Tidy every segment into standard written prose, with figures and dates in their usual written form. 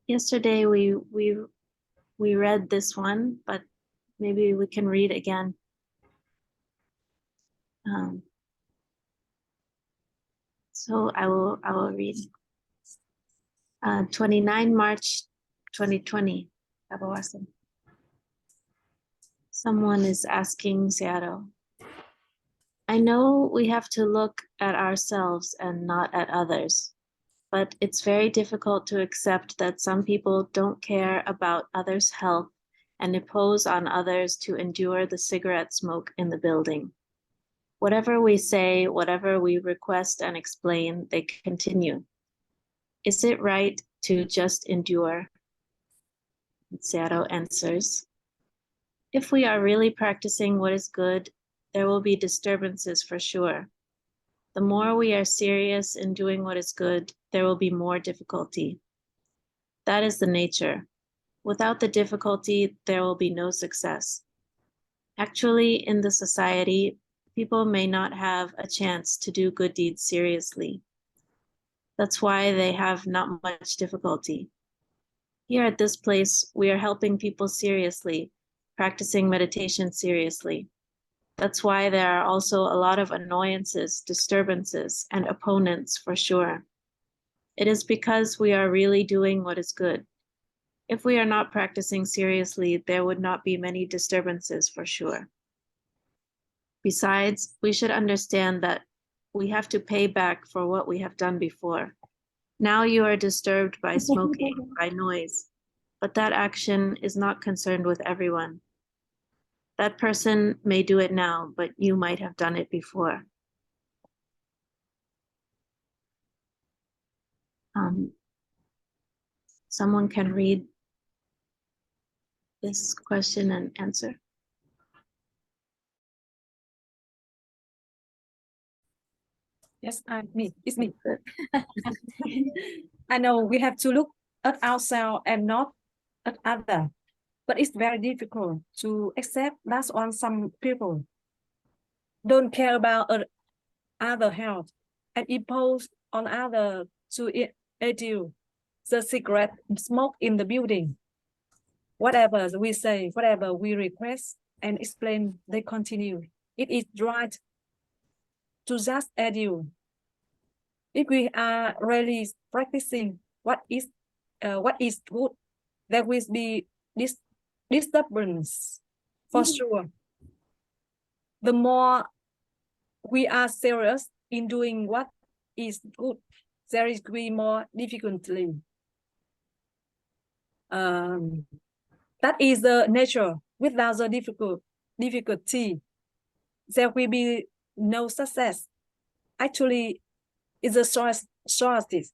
Yesterday we read this one, but maybe we can read again. So I will read. 29 March 2020. Kabawasan. Someone is asking Seattle. I know we have to look at ourselves and not at others, but it's very difficult to accept that some people don't care about others' health and impose on others to endure the cigarette smoke in the building. Whatever we say, whatever we request and explain, they continue. Is it right to just endure? Seattle answers. If we are really practicing what is good, there will be disturbances for sure. The more we are serious in doing what is good, there will be more difficulty. That is the nature. Without the difficulty, there will be no success. Actually, in the society, people may not have a chance to do good deeds seriously. That's why they have not much difficulty. Here at this place, we are helping people seriously, practicing meditation seriously. That's why there are also a lot of annoyances, disturbances, and opponents for sure. It is because we are really doing what is good. If we are not practicing seriously, there would not be many disturbances for sure. Besides, we should understand that we have to pay back for what we have done before. Now you are disturbed by smoking, by noise, but that action is not concerned with everyone. That person may do it now, but you might have done it before. Someone can read this question and answer. Yes, it's me. I know we have to look at ourselves and not at others, but it's very difficult to accept that on some people don't care about other health and impose on others to endure the cigarette smoke in the building. Whatever we say, whatever we request and explain, they continue. It is right to just endure. If we are really practicing what is good, there will be this disturbance for sure. The more we are serious in doing what is good, there is be more difficulty. That is the nature. Without the difficulty, there will be no success. Actually, it's a society.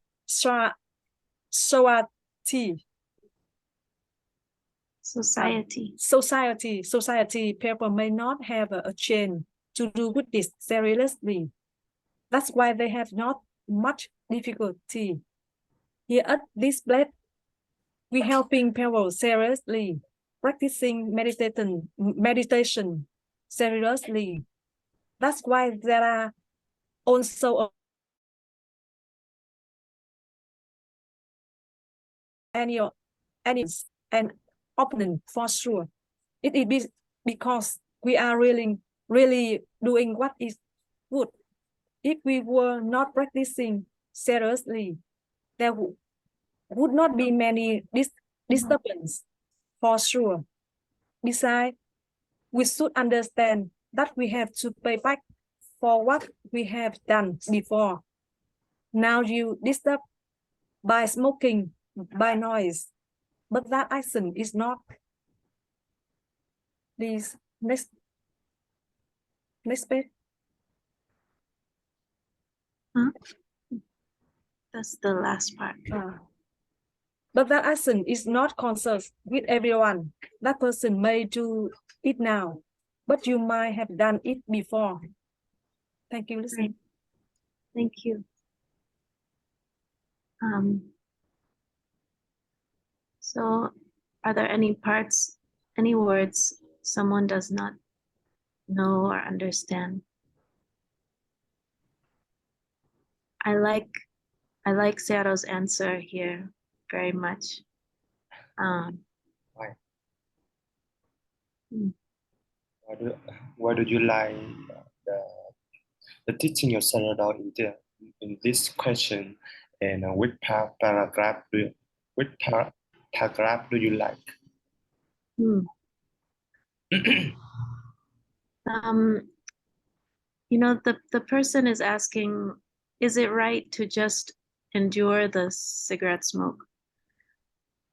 Society, people may not have a chance to do good deeds seriously. That's why they have not much difficulty. Here at this place, we helping people seriously, practicing meditation seriously. That's why there are also any and opponent for sure. It is because we are really doing what is good. If we were not practicing seriously, there would not be many disturbance for sure. Besides, we should understand that we have to pay back for what we have done before. Now you disturb by smoking, by noise, but that action is not. Please, next page. Huh? That's the last part. But that action is not concerned with everyone. That person may do it now, but you might have done it before. Thank you, Lisa. Right. Thank you. So are there any parts, any words someone does not know or understand. I like Seattle's answer here very much. Why? Hmm. Why do you like the, the teaching your Sarada in this question? And which paragraph do you like? Hmm. You know, the person is asking, is it right to just endure the cigarette smoke?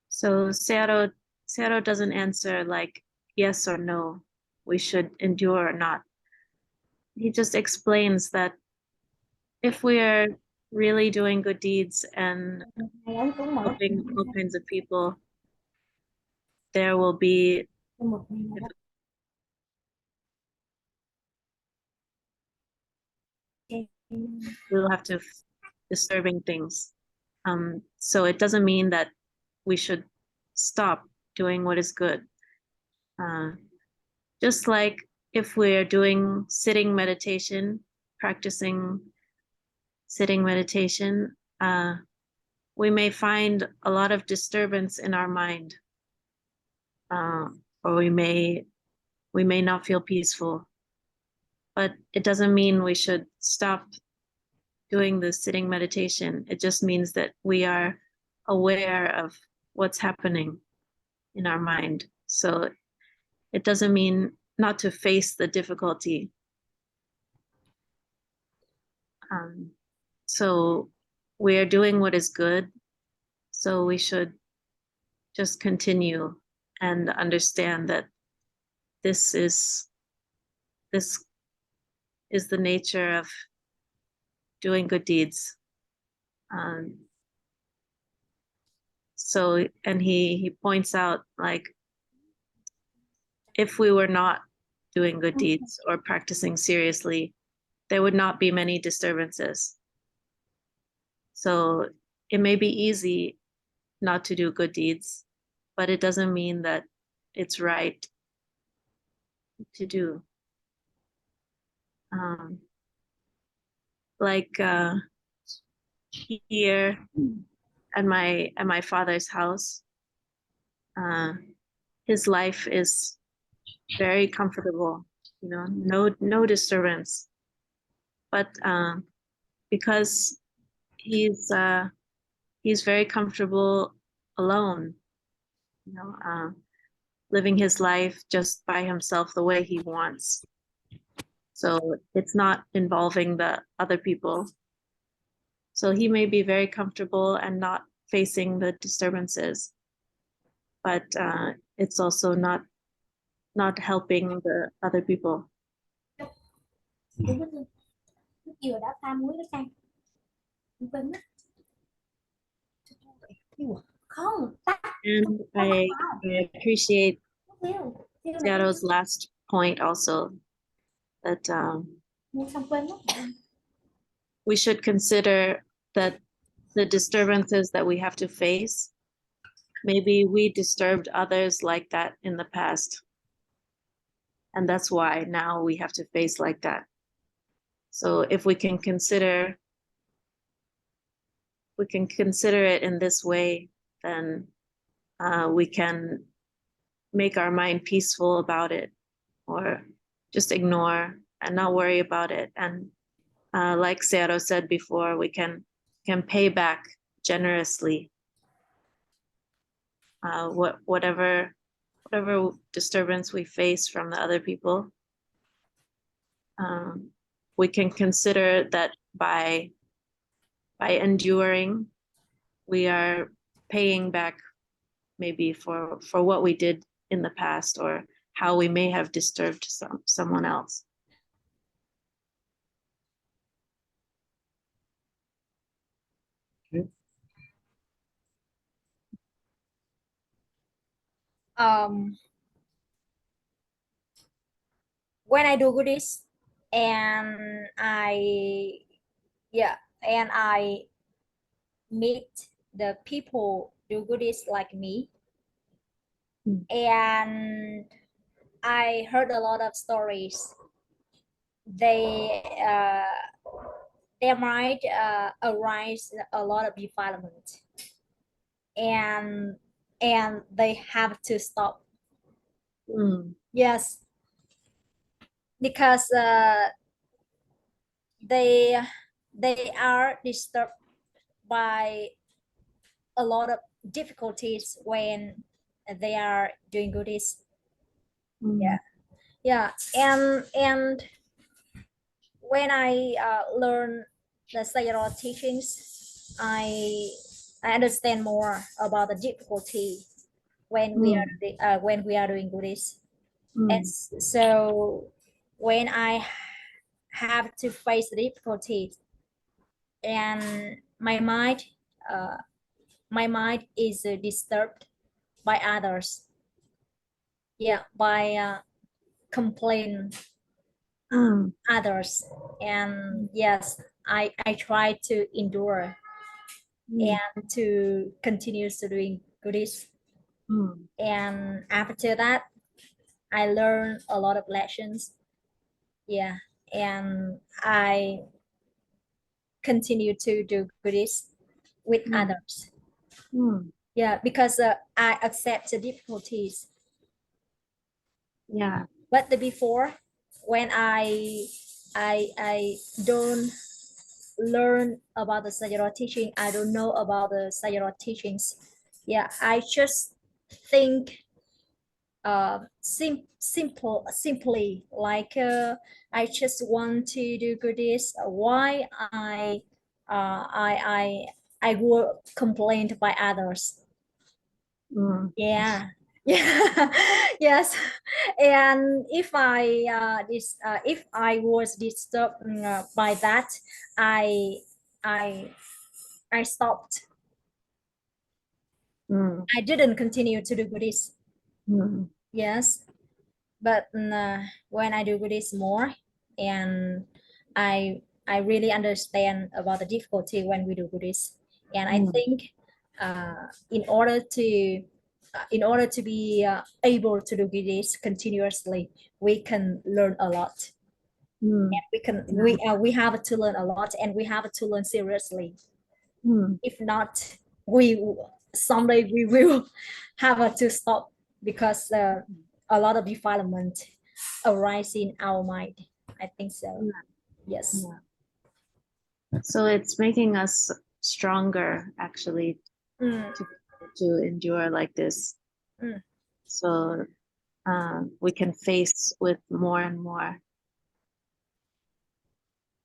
So Seattle doesn't answer like yes or no, we should endure or not. He just explains that if we are really doing good deeds and helping all kinds of people, there will be we'll have to disturbing things. So it doesn't mean that we should stop doing what is good. Just like if we're doing sitting meditation, practicing sitting meditation, we may find a lot of disturbance in our mind, or we may not feel peaceful. But it doesn't mean we should stop doing the sitting meditation. It just means that we are aware of what's happening in our mind. So it doesn't mean not to face the difficulty. So we are doing what is good. So we should just continue and understand that this is the nature of doing good deeds. So, and he points out, like, if we were not doing good deeds or practicing seriously, there would not be many disturbances. So it may be easy not to do good deeds, but it doesn't mean that it's right to do. Like here at my father's house, his life is very comfortable, you know, no disturbance. But because he's very comfortable alone, you know, living his life just by himself the way he wants. So it's not involving the other people. So he may be very comfortable and not facing the disturbances, but it's also not helping the other people. Chiều đã pha muối với canh quên mất không tắt And I appreciate tiêu tiêu là Seattle's last point also, that mua xong quên mất we should consider that the disturbances that we have to face, maybe we disturbed others like that in the past. And that's why now we have to face like that. So if we can consider it in this way, then we can make our mind peaceful about it, or just ignore and not worry about it. And like Seattle said before, we can pay back generously whatever disturbance we face from the other people. We can consider that by enduring, we are paying back maybe for what we did in the past, or how we may have disturbed someone else. Okay. When I do goodies and I meet the people do goodies like me, Mm. and I heard a lot of stories. They there might arise a lot of development, and they have to stop. Mm. Yes, because they are disturbed by a lot of difficulties when they are doing goodies. Mm. Yeah, and when I learn the Sayadaw teachings, I understand more about the difficulty when we are doing goodies. And Mm. so when I have to face the difficulties, and uh, my mind is disturbed by others. Yeah, by complain Mm. others, and yes, I try to endure Mm. and to continue to doing goodies. Mm. And after that, I learned a lot of lessons. Yeah, and I continue to do goodies with Mm. others. Mm. Yeah, because I accept the difficulties. Yeah. But the before, when I don't learn about the Sayadaw teaching, I don't know about the Sayadaw teachings. Yeah, I just think simply like I just want to do goodies. Why I will complain by others. Mm. Yeah. Yeah. Yes. And if I was disturbed by that, I I I stopped. Mm. I didn't continue to do goodies. Mm. Yes. But when I do this more, and I really understand about the difficulty when we do this, and I Mm. think in order to be able to do this continuously, we can learn a lot. Mm. We have to learn a lot, and we have to learn seriously. Mm. If not, we someday we will have to stop, because a lot of development arise in our mind. I think so. Yes. Yeah. So it's making us stronger, actually, Mm, to endure like this. mm. So we can face with more and more.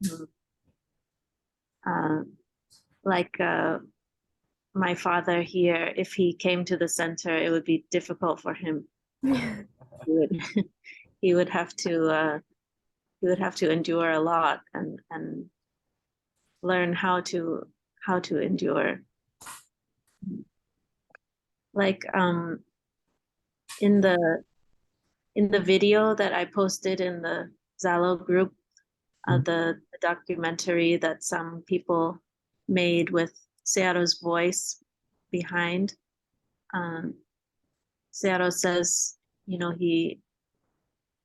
Mm. Uh, like my father here, if he came to the center, it would be difficult for him. He would, he would have to endure a lot and learn how to endure. Like in the video that I posted in the Zalo group, the documentary that some people made with Seattle's voice behind. Seattle says, he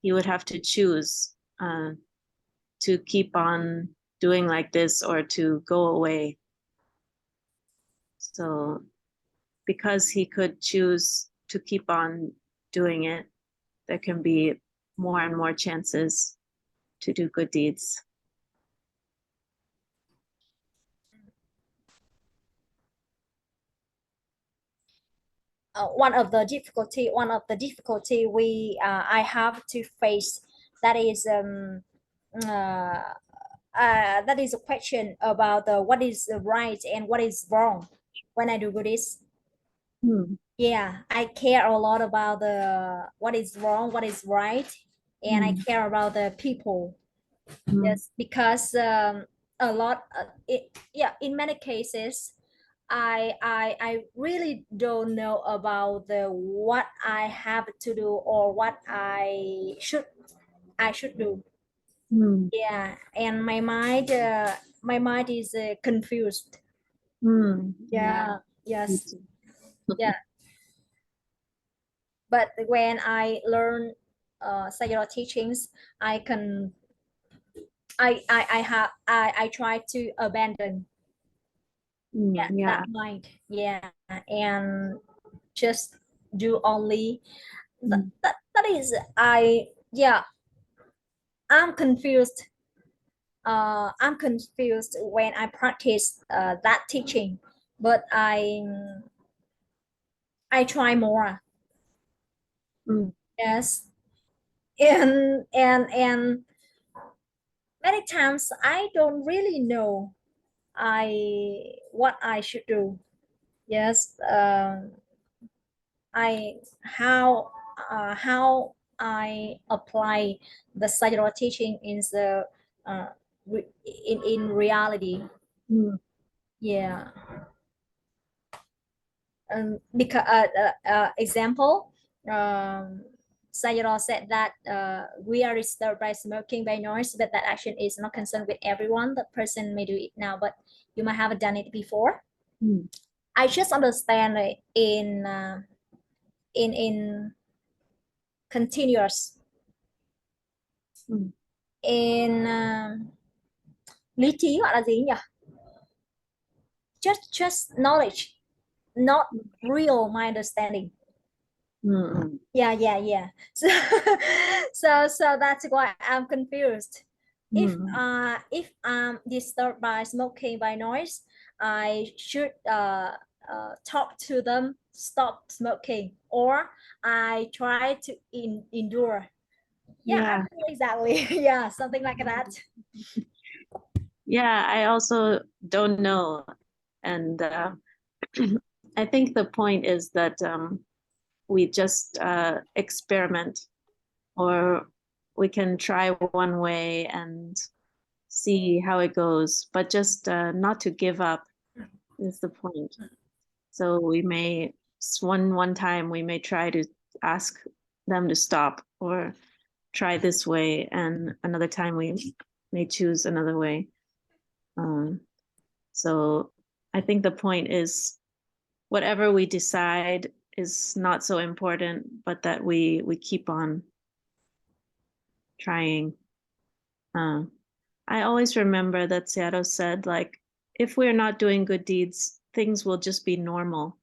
would have to choose to keep on doing like this or to go away. So because he could choose to keep on doing it, there can be more and more chances to do good deeds. One of the difficulty we I have to face, that is that is a question about what is right and what is wrong when I do this. Hmm. Yeah, I care a lot about the what is wrong, what is right, and I Hmm. care about the people. Hmm. Yes, because a lot yeah, in many cases I really don't know about the what I have to do or what I should do. Hmm. Yeah, and my mind is confused. Hmm. Yeah, Me yes, too. yeah. But when I learn Sayadaw teachings, I try to abandon Yeah. that mind, and just do only that is I'm confused. I'm confused when I practice that teaching, but I try more. Mm. Yes, and many times I don't really know what I should do. Yes, I how I apply the Sayadaw teaching in the in reality. Mm. Yeah. Because example, Sayadaw said that we are disturbed by smoking, by noise, but that action is not concerned with everyone. The person may do it now, but you might have done it before. Mm. I just understand it in continuous Mm. in lý trí gọi là gì nhỉ? Just knowledge, not real my understanding. Mm. Yeah. So that's why I'm confused. If Mm. if I'm disturbed by smoking, by noise, I should talk to them, stop smoking, or I try to endure. Yeah, I Yeah. don't know exactly. Yeah, something like that. Yeah, I also don't know. And I think the point is that we just experiment, or we can try one way and see how it goes, but just not to give up is the point. So we may one time we may try to ask them to stop or try this way, and another time we may choose another way. So I think the point is whatever we decide is not so important, but that we keep on trying. I always remember that Seattle said, like, if we're not doing good deeds, things will just be normal.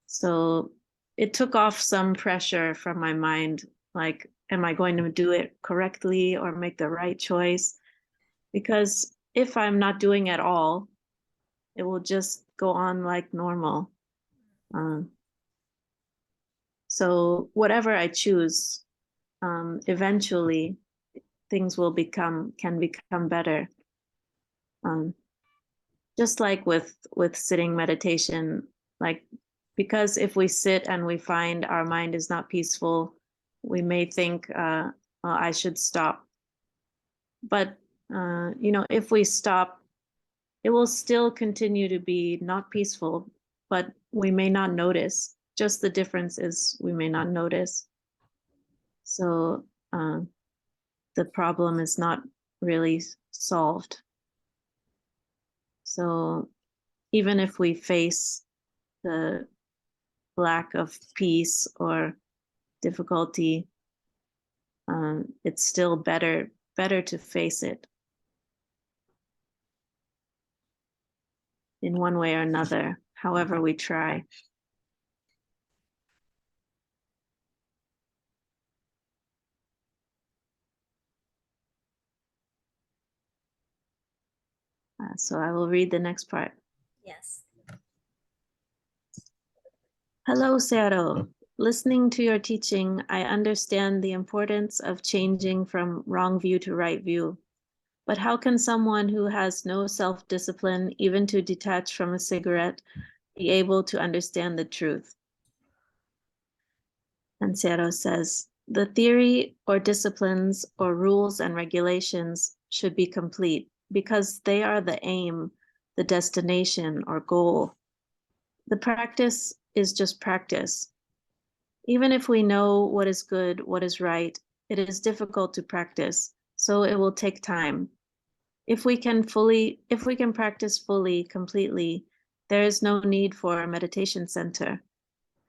So it took off some pressure from my mind, like, am I going to do it correctly or make the right choice? Because if I'm not doing at all, it will just go on like normal. So whatever I choose, eventually things can become better. Just like with sitting meditation, like, because if we sit and we find our mind is not peaceful, we may think, well, I should stop. But if we stop, it will still continue to be not peaceful, but we may not notice. Just the difference is we may not notice. So the problem is not really solved. So even if we face the lack of peace or difficulty, it's still better to face it in one way or another, however we try. So I will read the next part. Yes. Hello, Sero. Listening to your teaching, I understand the importance of changing from wrong view to right view. But how can someone who has no self-discipline, even to detach from a cigarette, be able to understand the truth? And Sero says, the theory or disciplines or rules and regulations should be complete because they are the aim, the destination or goal. The practice is just practice. Even if we know what is good, what is right, it is difficult to practice, so it will take time. If we can practice fully, completely, there is no need for a meditation center.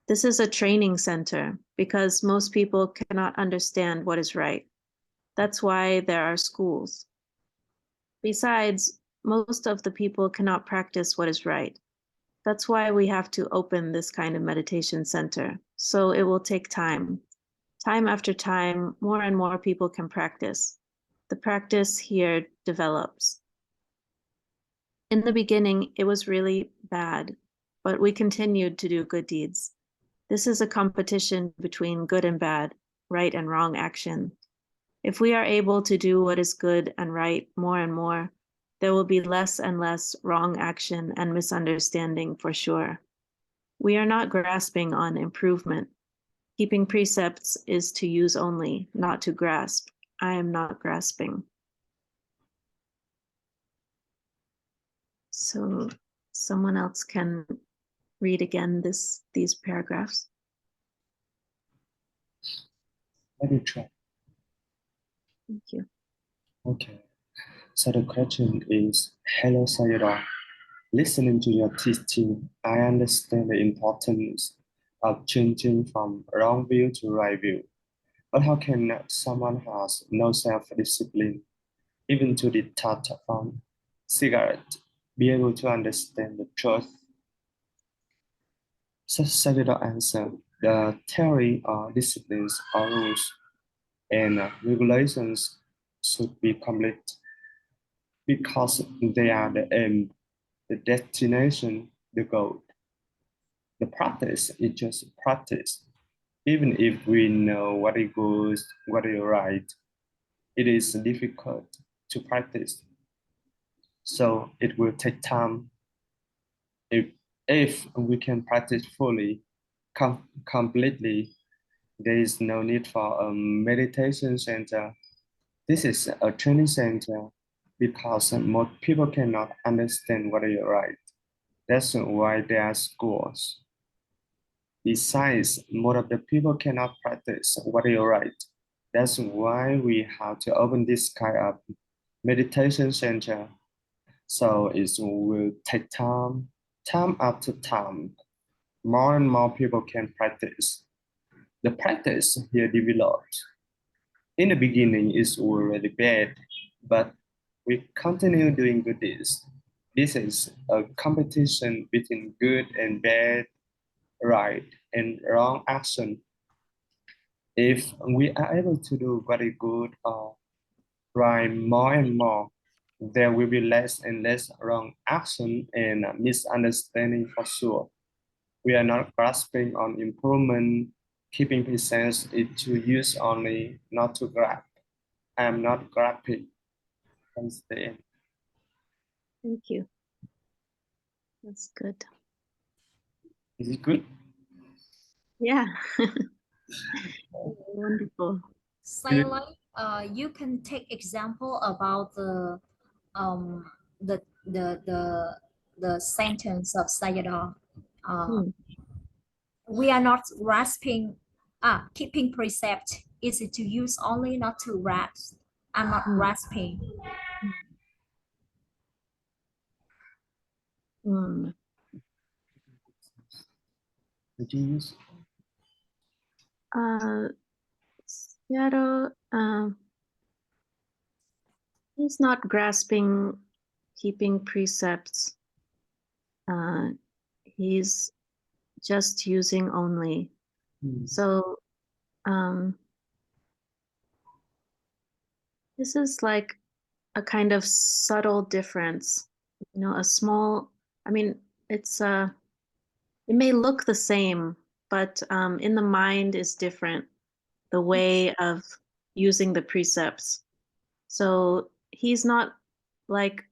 This is a training center because most people cannot understand what is right. That's why there are schools. Besides, most of the people cannot practice what is right. That's why we have to open this kind of meditation center. So it will take time. Time after time, more and more people can practice. The practice here develops. In the beginning, it was really bad, but we continued to do good deeds. This is a competition between good and bad, right and wrong action. If we are able to do what is good and right more and more, there will be less and less wrong action and misunderstanding for sure. We are not grasping on improvement. Keeping precepts is to use only, not to grasp. I am not grasping. So someone else can read again these paragraphs. Let me try. Thank you. Okay. So the question is, hello Sayadaw. Listening to your teaching, I understand the importance of changing from wrong view to right view. But how can someone has no self-discipline, even to the thought from cigarette, be able to understand the truth? Sayadaw answer, the theory or disciplines or rules and regulations should be complete because they are the aim, the destination, the goal. The practice is just practice. Even if we know what is good, what is right, it is difficult to practice. So it will take time. If we can practice fully, completely, there is no need for a meditation center. This is a training center because most people cannot understand what is right. That's why there are schools. Besides, most of the people cannot practice what is right. That's why we have to open this kind of meditation center. So it will take time, time after time. More and more people can practice. The practice here develops. In the beginning, it's already bad, but we continue doing good deeds. This is a competition between good and bad, right and wrong action. If we are able to do very good or right more and more, there will be less and less wrong action and misunderstanding for sure. We are not grasping on improvement. Keeping presence is to use only, not to grab. I am not grabbing. That's the end. Thank you. That's good. Is it good? Yeah. Wonderful. Silent, you can take example about um the the the the sentence of Sayadaw. Hmm. We are not grasping. Keeping precept is to use only, not to grasp. I'm not Hmm. grasping. Hmm. Did you use? Seattle, he's not grasping keeping precepts. He's just using only. So this is like a kind of subtle difference, a small, I mean, it's it may look the same, but in the mind is different, the way of using the precepts. So he's not like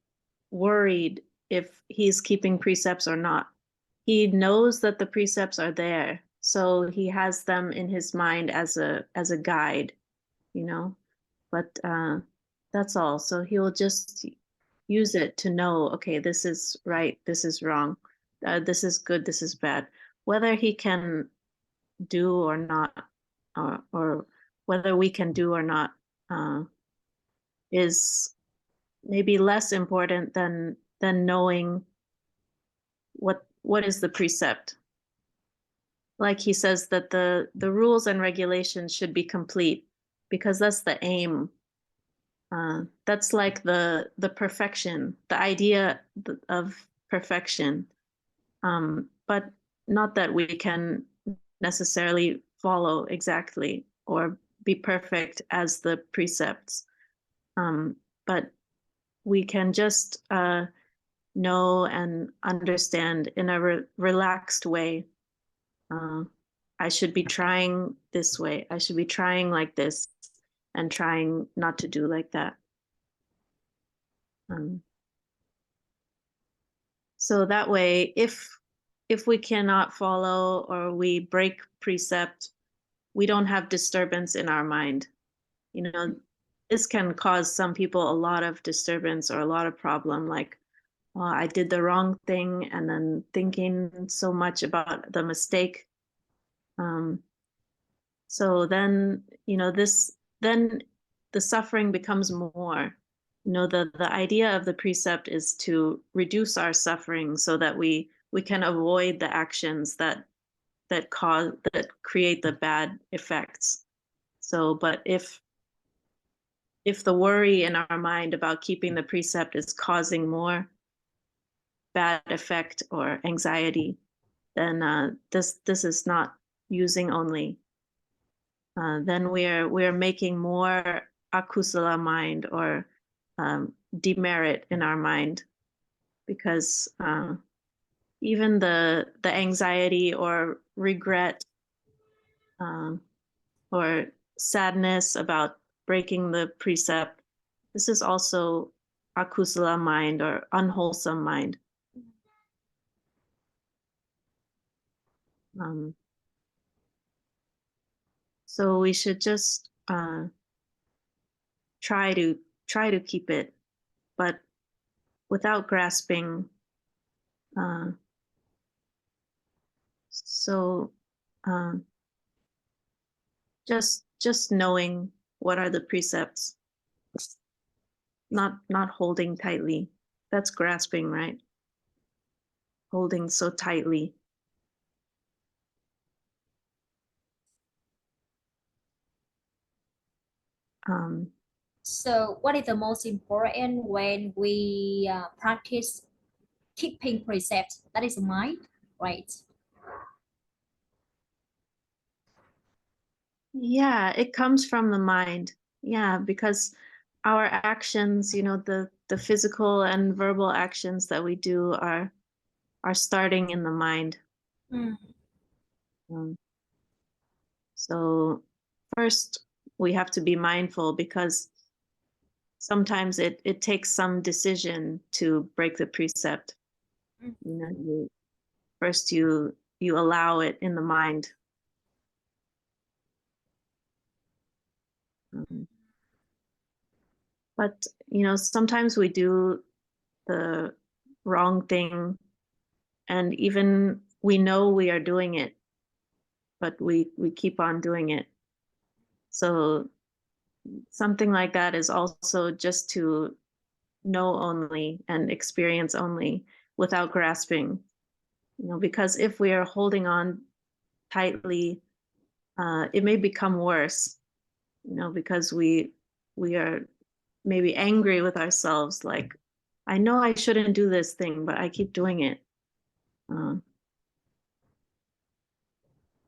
worried if he's keeping precepts or not. He knows that the precepts are there, so he has them in his mind as a guide, you know. But that's all. So he'll just use it to know, okay, this is right, this is wrong, this is good, this is bad. Whether he can do or not, or whether we can do or not, is maybe less important than knowing what is the precept. like he says that the rules and regulations should be complete because that's the aim. That's like the perfection, the idea of perfection. But not that we can necessarily follow exactly or be perfect as the precepts. But we can just know and understand in a relaxed way. I should be trying this way. I should be trying like this and trying not to do like that. So that way, if we cannot follow or we break precept, we don't have disturbance in our mind. You know, this can cause some people a lot of disturbance or a lot of problem, like, oh, I did the wrong thing, and then thinking so much about the mistake. So then, you know, then the suffering becomes more. You know, the idea of the precept is to reduce our suffering so that we can avoid the actions that create the bad effects. So, but if the worry in our mind about keeping the precept is causing more bad effect or anxiety, then this is not using only. Then we're making more akusala mind or demerit in our mind, because even the anxiety or regret or sadness about breaking the precept, this is also akusala mind or unwholesome mind. So we should just try to keep it, but without grasping. So just knowing what are the precepts, not holding tightly. That's grasping, right? Holding so tightly. So what is the most important when we practice keeping precepts? That is mind, right? Yeah, it comes from the mind. Yeah, because our actions, you know, the physical and verbal actions that we do are starting in the mind. So first we have to be mindful, because sometimes it takes some decision to break the precept. You know, first you allow it in the mind. But you know, sometimes we do the wrong thing, and even we know we are doing it, but we keep on doing it. So something like that is also just to know only and experience only without grasping. You know, because if we are holding on tightly, it may become worse. You know, because we are maybe angry with ourselves, like, I know I shouldn't do this thing, but I keep doing it.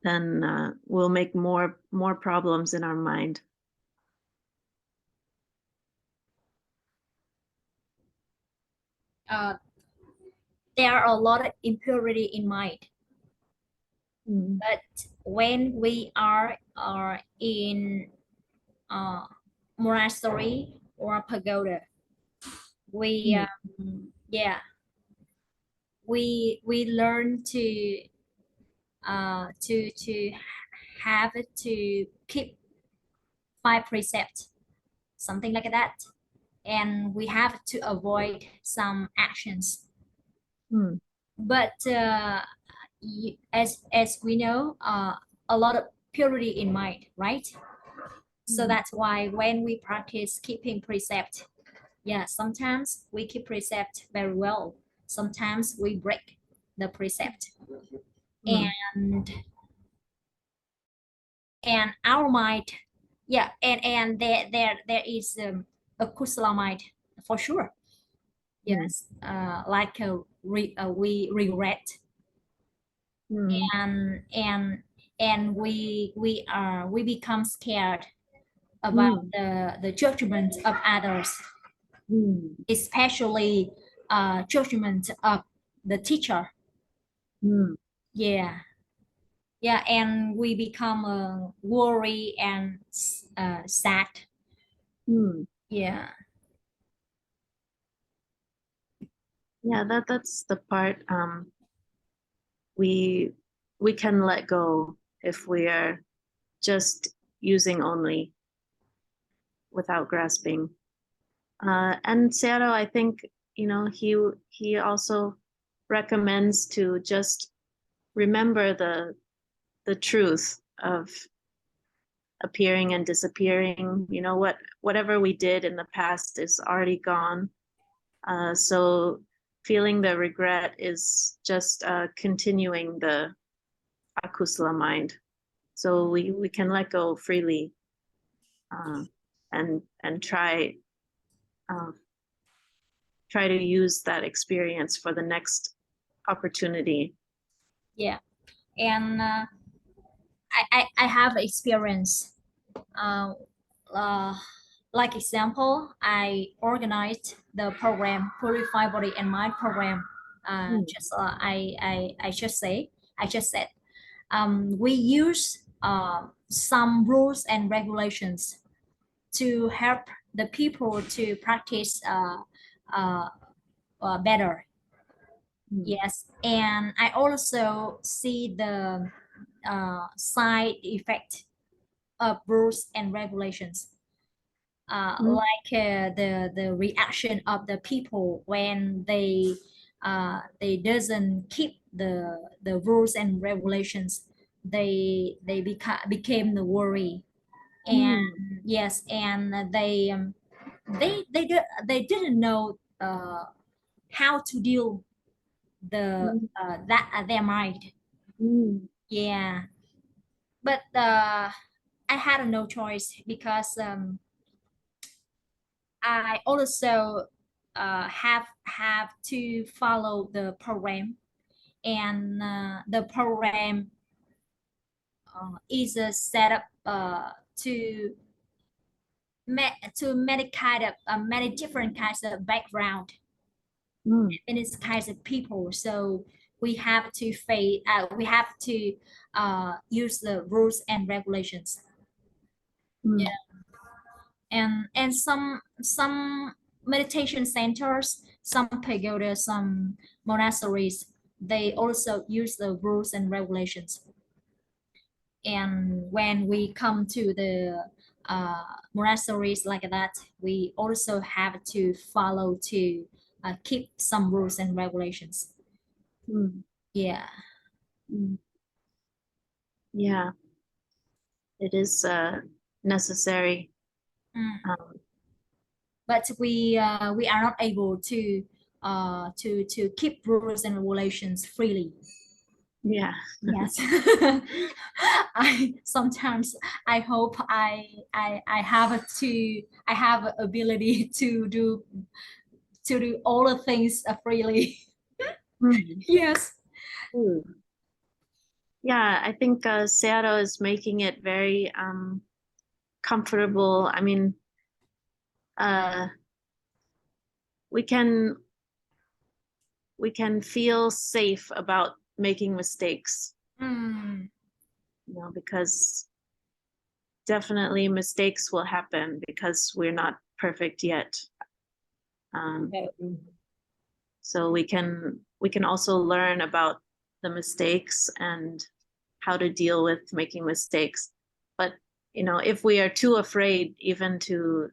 Then we'll make more problems in our mind. There are a lot of impurity in mind. But when we are in monastery or pagoda, we we learn to have to keep 5 precepts, something like that, and we have to avoid some actions. But as we know, a lot of purity in mind, right? So that's why when we practice keeping precept, yeah, sometimes we keep precept very well, sometimes we break the precept. And and our mind, yeah, and there is a kusala mind for sure. Yes, like we regret, Mm. and we become scared about Mm. the judgment of others, Mm. especially judgment of the teacher. Mm. Yeah, yeah, and we become worry and sad. Mm. Yeah, Yeah, that's the part we we can let go if we are just using only without grasping. And Seattle, I think, he also recommends to just remember the truth of appearing and disappearing. Whatever we did in the past is already gone. So feeling the regret is just continuing the akusala mind. So we can let go freely, and uh, try to use that experience for the next opportunity. yeah, and I have experience. Uh, uh, like example, I organized the program Purify Body and Mind program. Mm. Just I just said we use some rules and regulations to help the people to practice uh, better. Mm. Yes, and I also see the side effect of rules and regulations, Mm. like the reaction of the people when they doesn't keep the rules and regulations. Became the worry, and Mm. yes, and they didn't know how to deal Mm. that their mind. Mm. Yeah, but I had no choice because I also have to follow the program, and the program is set up to many kind of many different kinds of background, Mm. many kinds of people. So we have to use the rules and regulations. Mm. Yeah, and some meditation centers, some pagodas, some monasteries, they also use the rules and regulations. And when we come to the monasteries like that, we also have to follow to keep some rules and regulations. Mm. Yeah. Mm. Yeah, it is necessary. Mm. Um, But we are not able to keep rules and regulations freely. yeah. Yes. I sometimes I hope I have ability to do all the things freely. Mm. Yes. Mm. Yeah, I think Seattle is making it very comfortable. I mean, uh, we can we can feel safe about making mistakes, Mm. because definitely mistakes will happen because we're not perfect yet. Um, so we can also learn about the mistakes and how to deal with making mistakes. But if we are too afraid even to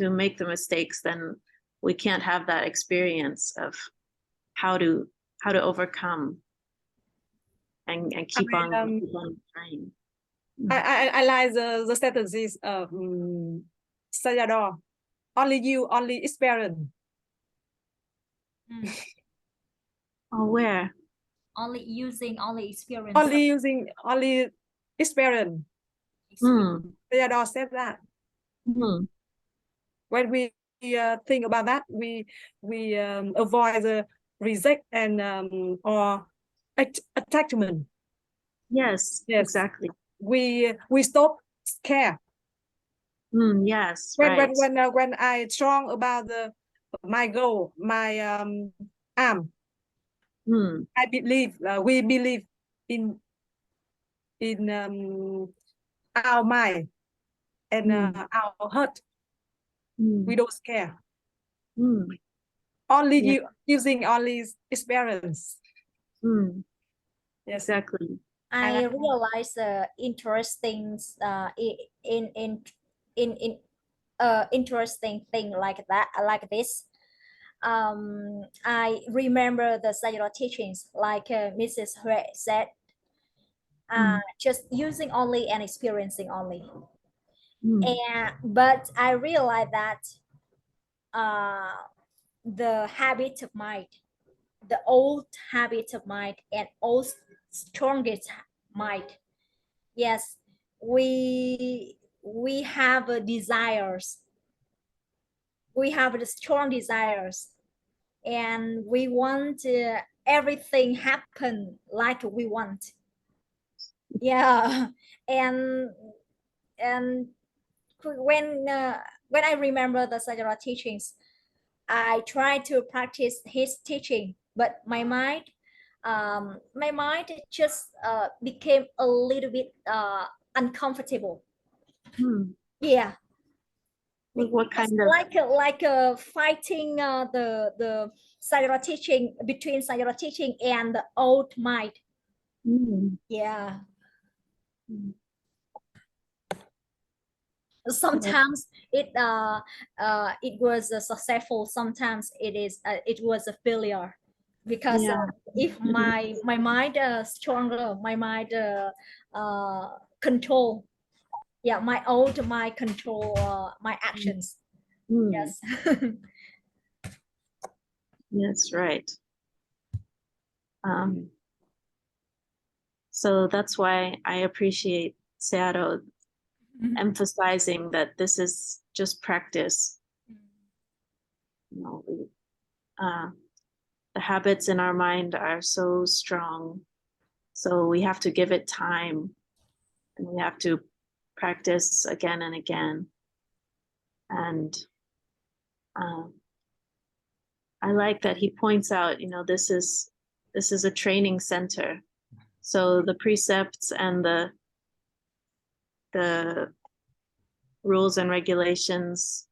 make the mistakes, then we can't have that experience of how to overcome and keep on trying. I like the strategies of Sayadaw. Only you, only experience. Mm. Oh, where? Only using only experience. Only using, only experience. Theodore said that. When we think about that, we avoid the reject and or attachment. Yes, exactly. We stop care. Yes, right. When I strong about my goal, my arm, I believe we believe in our mind and our heart. We don't care. Only using only experience. Yes, exactly. I realized interesting interesting thing like that, like this. I remember the Sayadaw teachings, like Mrs. Huệ said, just using only and experiencing only. And but I realized that the habit of mind, the old habit of mind and old strongest mind, yes, we have desires, we have the strong desires, and we want everything happen like we want. Yeah. and when I remember the Sayadaw teachings, I try to practice his teaching, but my mind just became a little bit uncomfortable. Yeah. What kind of like fighting the Sayadaw teaching, between Sayadaw teaching and the old mind. Yeah. Sometimes it was successful, sometimes it was a failure, because if my mind stronger, my mind control, my old mind control my actions. Yes. Yes, right. So that's why I appreciate Sayadaw emphasizing that this is just practice. You know, the habits in our mind are so strong, so we have to give it time, and we have to practice again and again. And I like that he points out, you know, this is a training center. So the precepts and the rules and regulations,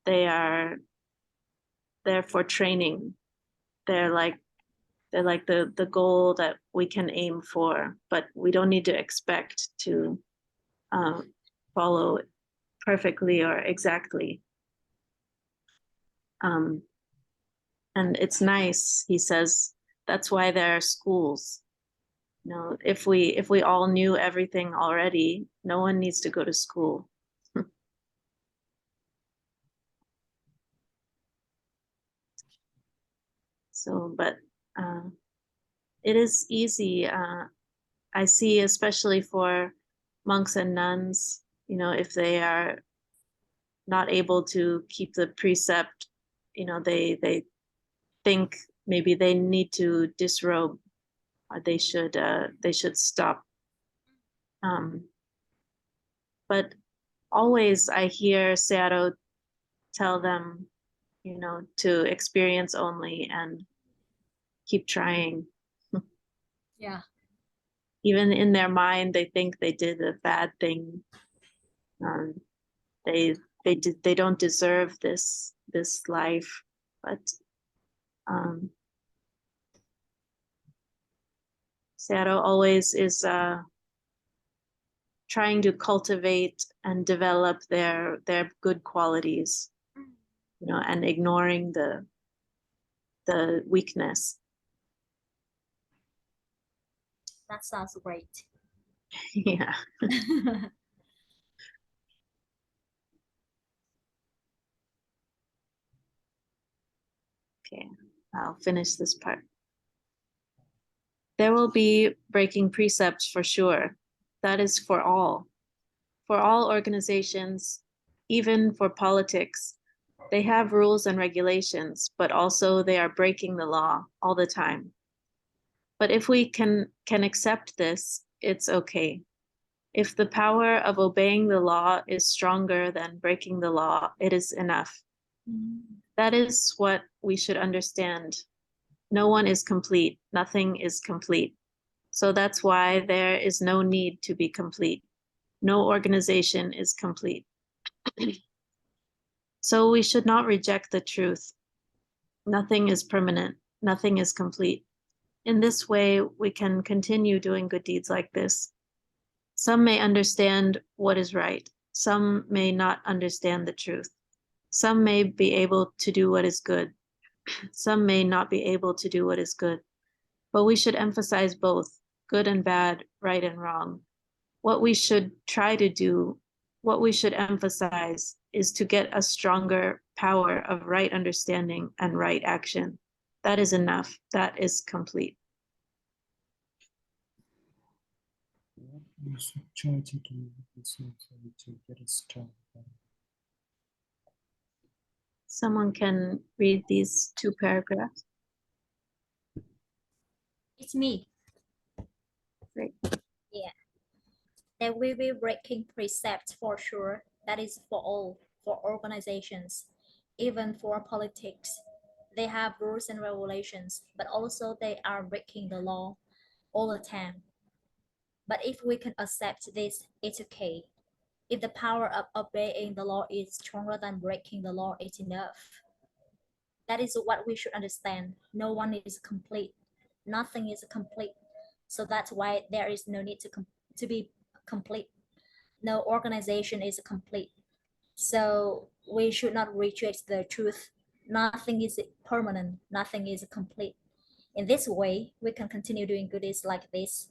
they're for training. They're like the goal that we can aim for, but we don't need to expect to follow perfectly or exactly. And it's nice, he says, that's why there are schools. You know, if we all knew everything already, no one needs to go to school. So, but it is easy. I see, especially for monks and nuns, you know, if they are not able to keep the precept, you know, they think maybe they need to disrobe, or they should stop. But always I hear Sayadaw tell them, you know, to experience only and keep trying. Yeah. Even in their mind, they think they did a bad thing. They don't deserve this life, but Sayadaw always is trying to cultivate and develop their good qualities, you know, and ignoring the weakness. That sounds great. Yeah. Okay, I'll finish this part. There will be breaking precepts for sure. That is for all. for all organizations, even for politics, they have rules and regulations, but also they are breaking the law all the time. But if we can accept this, it's okay. If the power of obeying the law is stronger than breaking the law, it is enough. That is what we should understand. No one is complete. Nothing is complete. So that's why there is no need to be complete. No organization is complete. So we should not reject the truth. Nothing is permanent. Nothing is complete. In this way, we can continue doing good deeds like this. Some may understand what is right. Some may not understand the truth. Some may be able to do what is good. Some may not be able to do what is good. But we should emphasize both, good and bad, right and wrong. What we should try to do, what we should emphasize, is to get a stronger power of right understanding and right action. That is enough. That is complete. What we should try to do is to get a strong power. Someone can read these 2 paragraphs. It's me. Great. Yeah. There will be breaking precepts for sure. That is for all, for organizations, even for politics. They have rules and regulations, but also they are breaking the law all the time. But if we can accept this, it's okay. If the power of obeying the law is stronger than breaking the law, it's enough. That is what we should understand. No one is complete. Nothing is complete. So that's why there is no need to be complete. No organization is complete. So we should not reject the truth. Nothing is permanent. Nothing is complete. In this way, we can continue doing good deeds like this.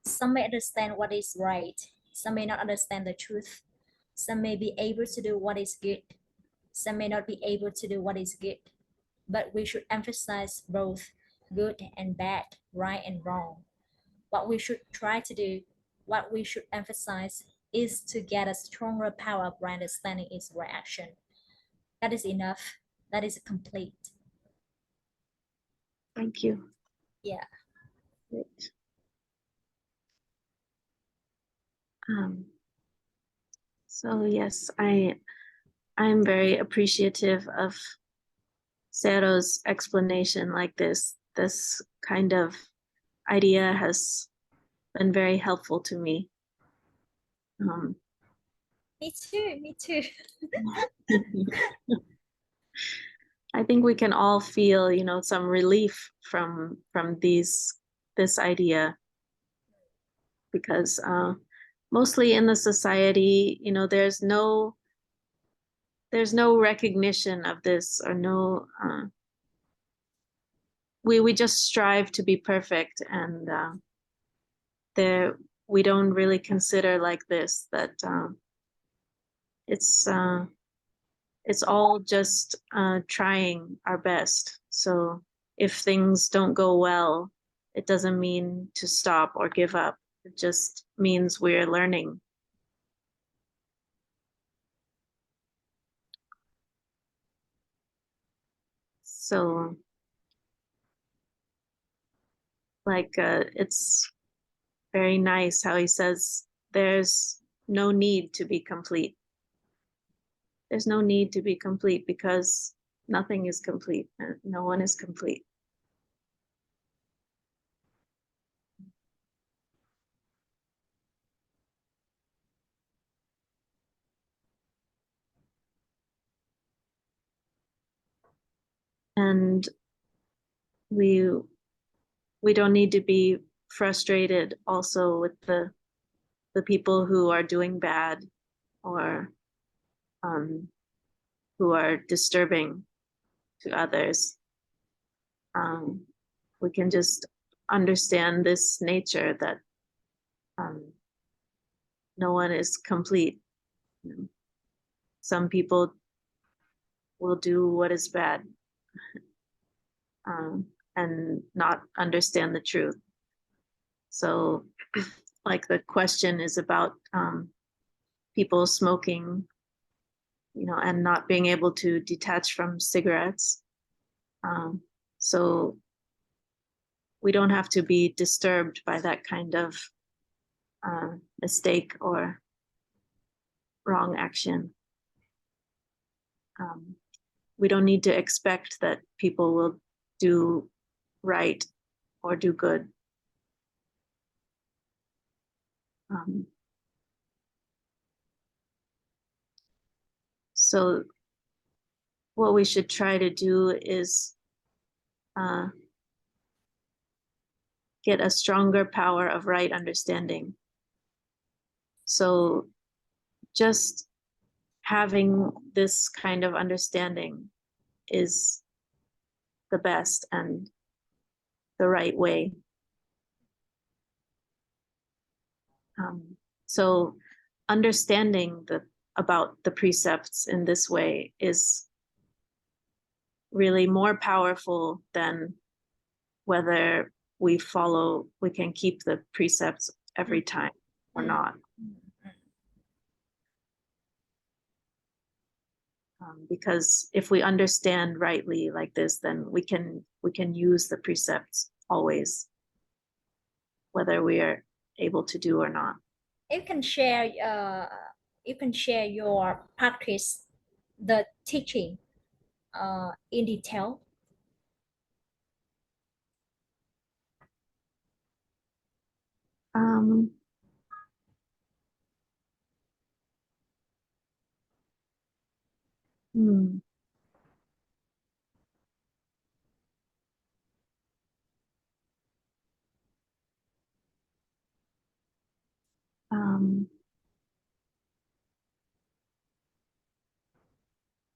Some may understand what is right. Some may not understand the truth. Some may be able to do what is good. Some may not be able to do what is good. But we should emphasize both good and bad, right and wrong. What we should try to do, what we should emphasize is to get a stronger power of right understanding its reaction. That is enough. That is complete. Thank you. Yeah. Great. So yes, I'm very appreciative of Sero's explanation like this. This kind of idea has been very helpful to me. Me too. Me too. I think we can all feel, some relief from this idea, because mostly in the society, there's no recognition of this, or no, we just strive to be perfect, and we don't really consider like this, that it's all just trying our best. So if things don't go well, it doesn't mean to stop or give up. It just means we're learning. So it's very nice how he says there's no need to be complete. There's no need to be complete, because nothing is complete. No one is complete. And we don't need to be frustrated also with the people who are doing bad, or who are disturbing to others. We can just understand this nature, that no one is complete. Some people will do what is bad, and not understand the truth. So like the question is about people smoking, and not being able to detach from cigarettes. So we don't have to be disturbed by that kind of mistake or wrong action. We don't need to expect that people will do right or do good. So what we should try to do is get a stronger power of right understanding. So just having this kind of understanding is the best and the right way. So understanding about the precepts in this way is really more powerful than whether we can keep the precepts every time or not. Because if we understand rightly like this, then we can use the precepts always, whether we are able to do or not. You can share your practice, the teaching in detail. Um, hmm.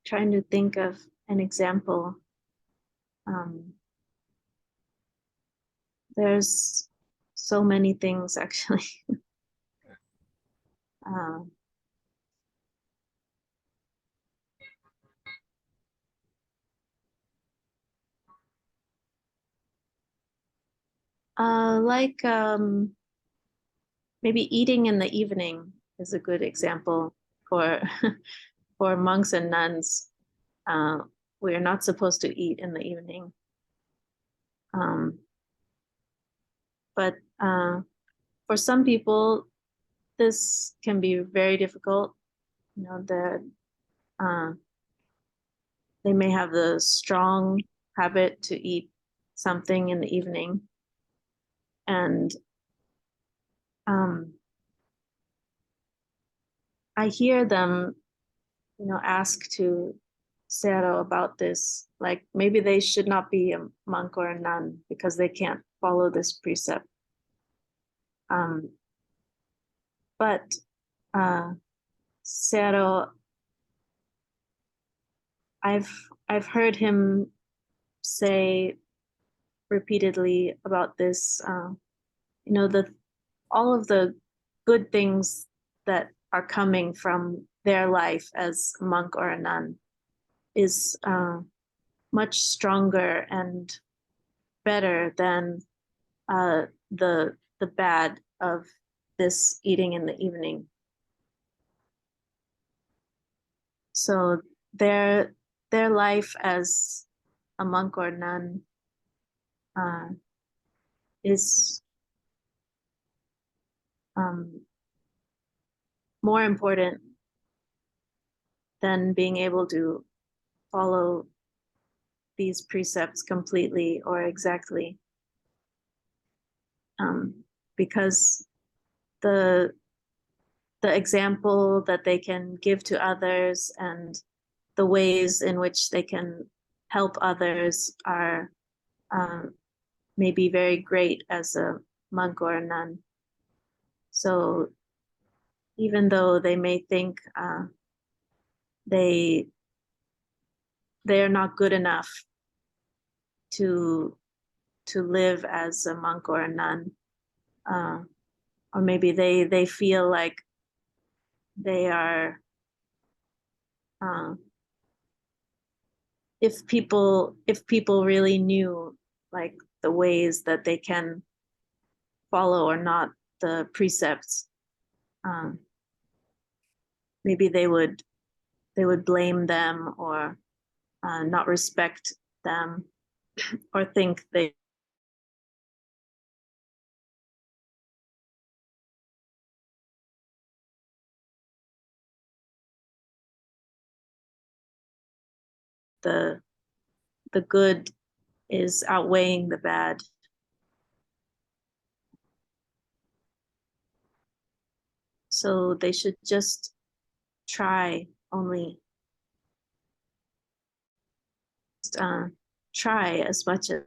Trying to think of an example. There's so many things actually. Like maybe eating in the evening is a good example for for monks and nuns. We are not supposed to eat in the evening. But for some people, this can be very difficult. They may have the strong habit to eat something in the evening. And I hear them, ask to Sayadaw about this, like maybe they should not be a monk or a nun because they can't follow this precept. But Sayadaw, I've heard him say repeatedly about this, all of the good things that are coming from their life as a monk or a nun is much stronger and better than the bad of this eating in the evening. So their life as a monk or nun is more important than being able to follow these precepts completely or exactly, because the example that they can give to others and the ways in which they can help others are maybe very great as a monk or a nun. So even though they may think they are not good enough to live as a monk or a nun, or maybe they feel like they are, if people really knew like the ways that they can follow or not the precepts, maybe they would blame them or not respect them or think they the good is outweighing the bad. So they should just try only, try as much as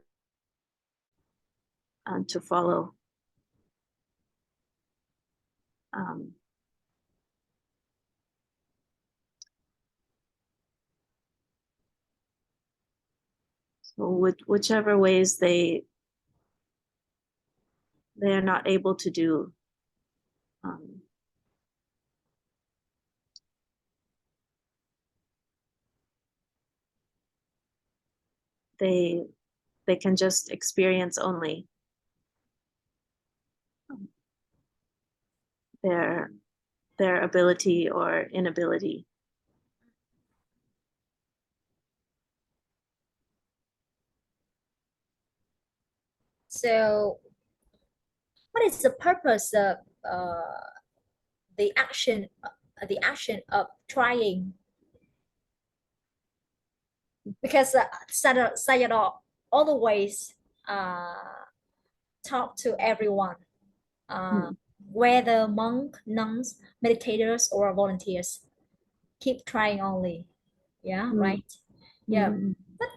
to follow. So whichever ways they are not able to do, they can just experience only their ability or inability. So, what is the purpose of the action of trying? Because Sayadaw always talk to everyone, whether monk, nuns, meditators, or volunteers. Keep trying only. Yeah, right. Yeah, but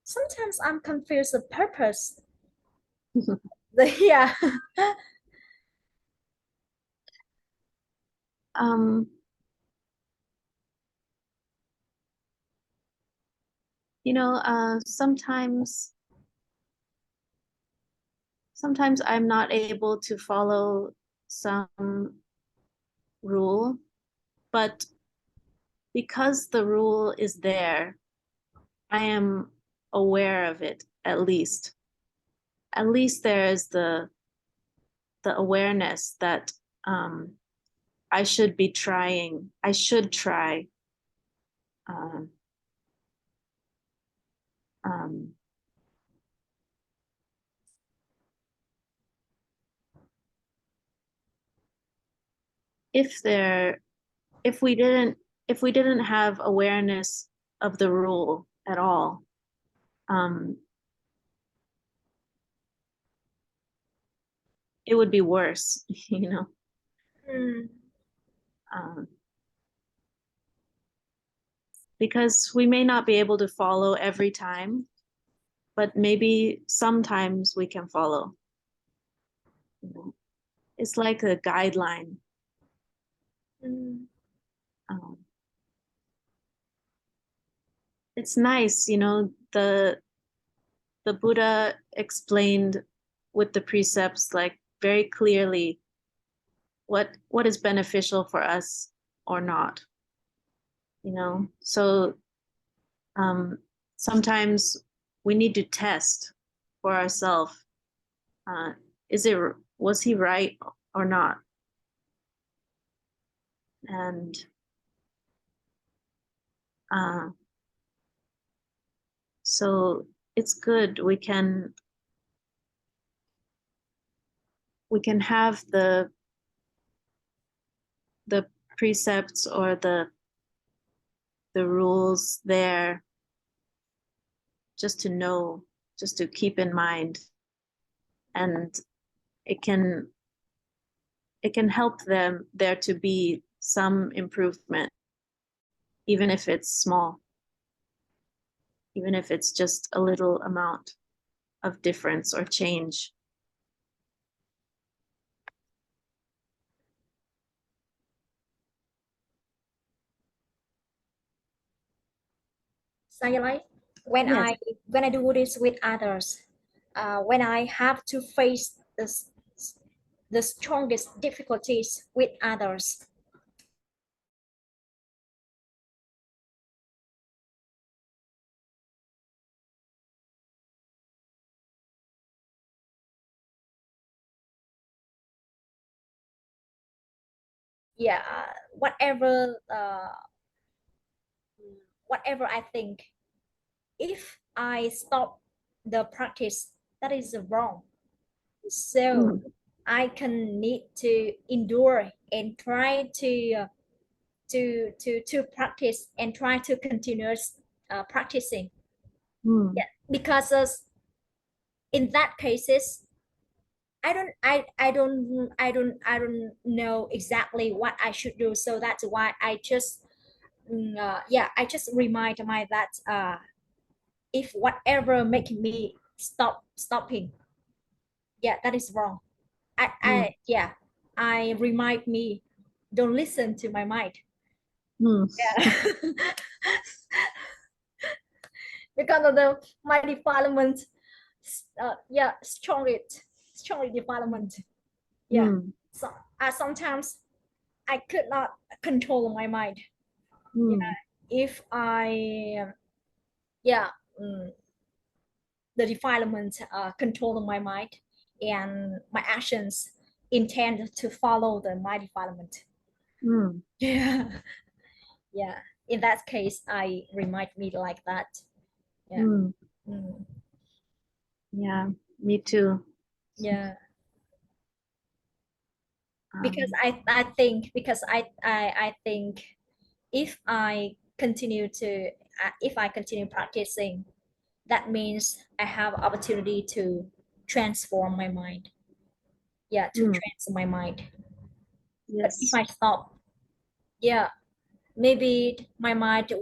sometimes I'm confused the purpose. Yeah. You know, sometimes I'm not able to follow some rule, but because the rule is there, I am aware of it at least. At least there is the awareness that I should be trying. I should try. If we didn't have awareness of the rule at all, it would be worse, you know. Because we may not be able to follow every time, but maybe sometimes we can follow. You know? It's like a guideline. It's nice, you know, the Buddha explained with the precepts like very clearly what is beneficial for us or not, you know. So sometimes we need to test for ourselves, was he right or not? And so it's good we can have the precepts or the rules there, just to know, just to keep in mind, and it can help them there to be some improvement, even if it's small, even if it's just a little amount of difference or change. Sayalai, when Yes. I do this with others, when I have to face the strongest difficulties with others, yeah, whatever whatever I think, if I stop the practice, that is wrong. So I can need to endure and try to practice and try to continue practicing. Mm. Yeah, because in that cases, I don't know exactly what I should do. So that's why I just yeah, I just remind my that if whatever make me stopping, yeah, that is wrong. Mm. Yeah, I remind me, don't listen to my mind. Mm. Yeah. Because of the my development, yeah, strongly development. Yeah. Mm. So sometimes I could not control my mind. Mm. If I yeah, mm, the defilement control my mind and my actions intend to follow the my defilement. Mm. Yeah. Yeah, in that case I remind me like that. Yeah. Mm. Mm. Yeah, me too. Yeah, because Um, I think because I think if I continue to if I continue practicing, that means I have opportunity to transform my mind. Yeah, to mm. transform my mind. But if Yes. I stop, yeah, maybe my mind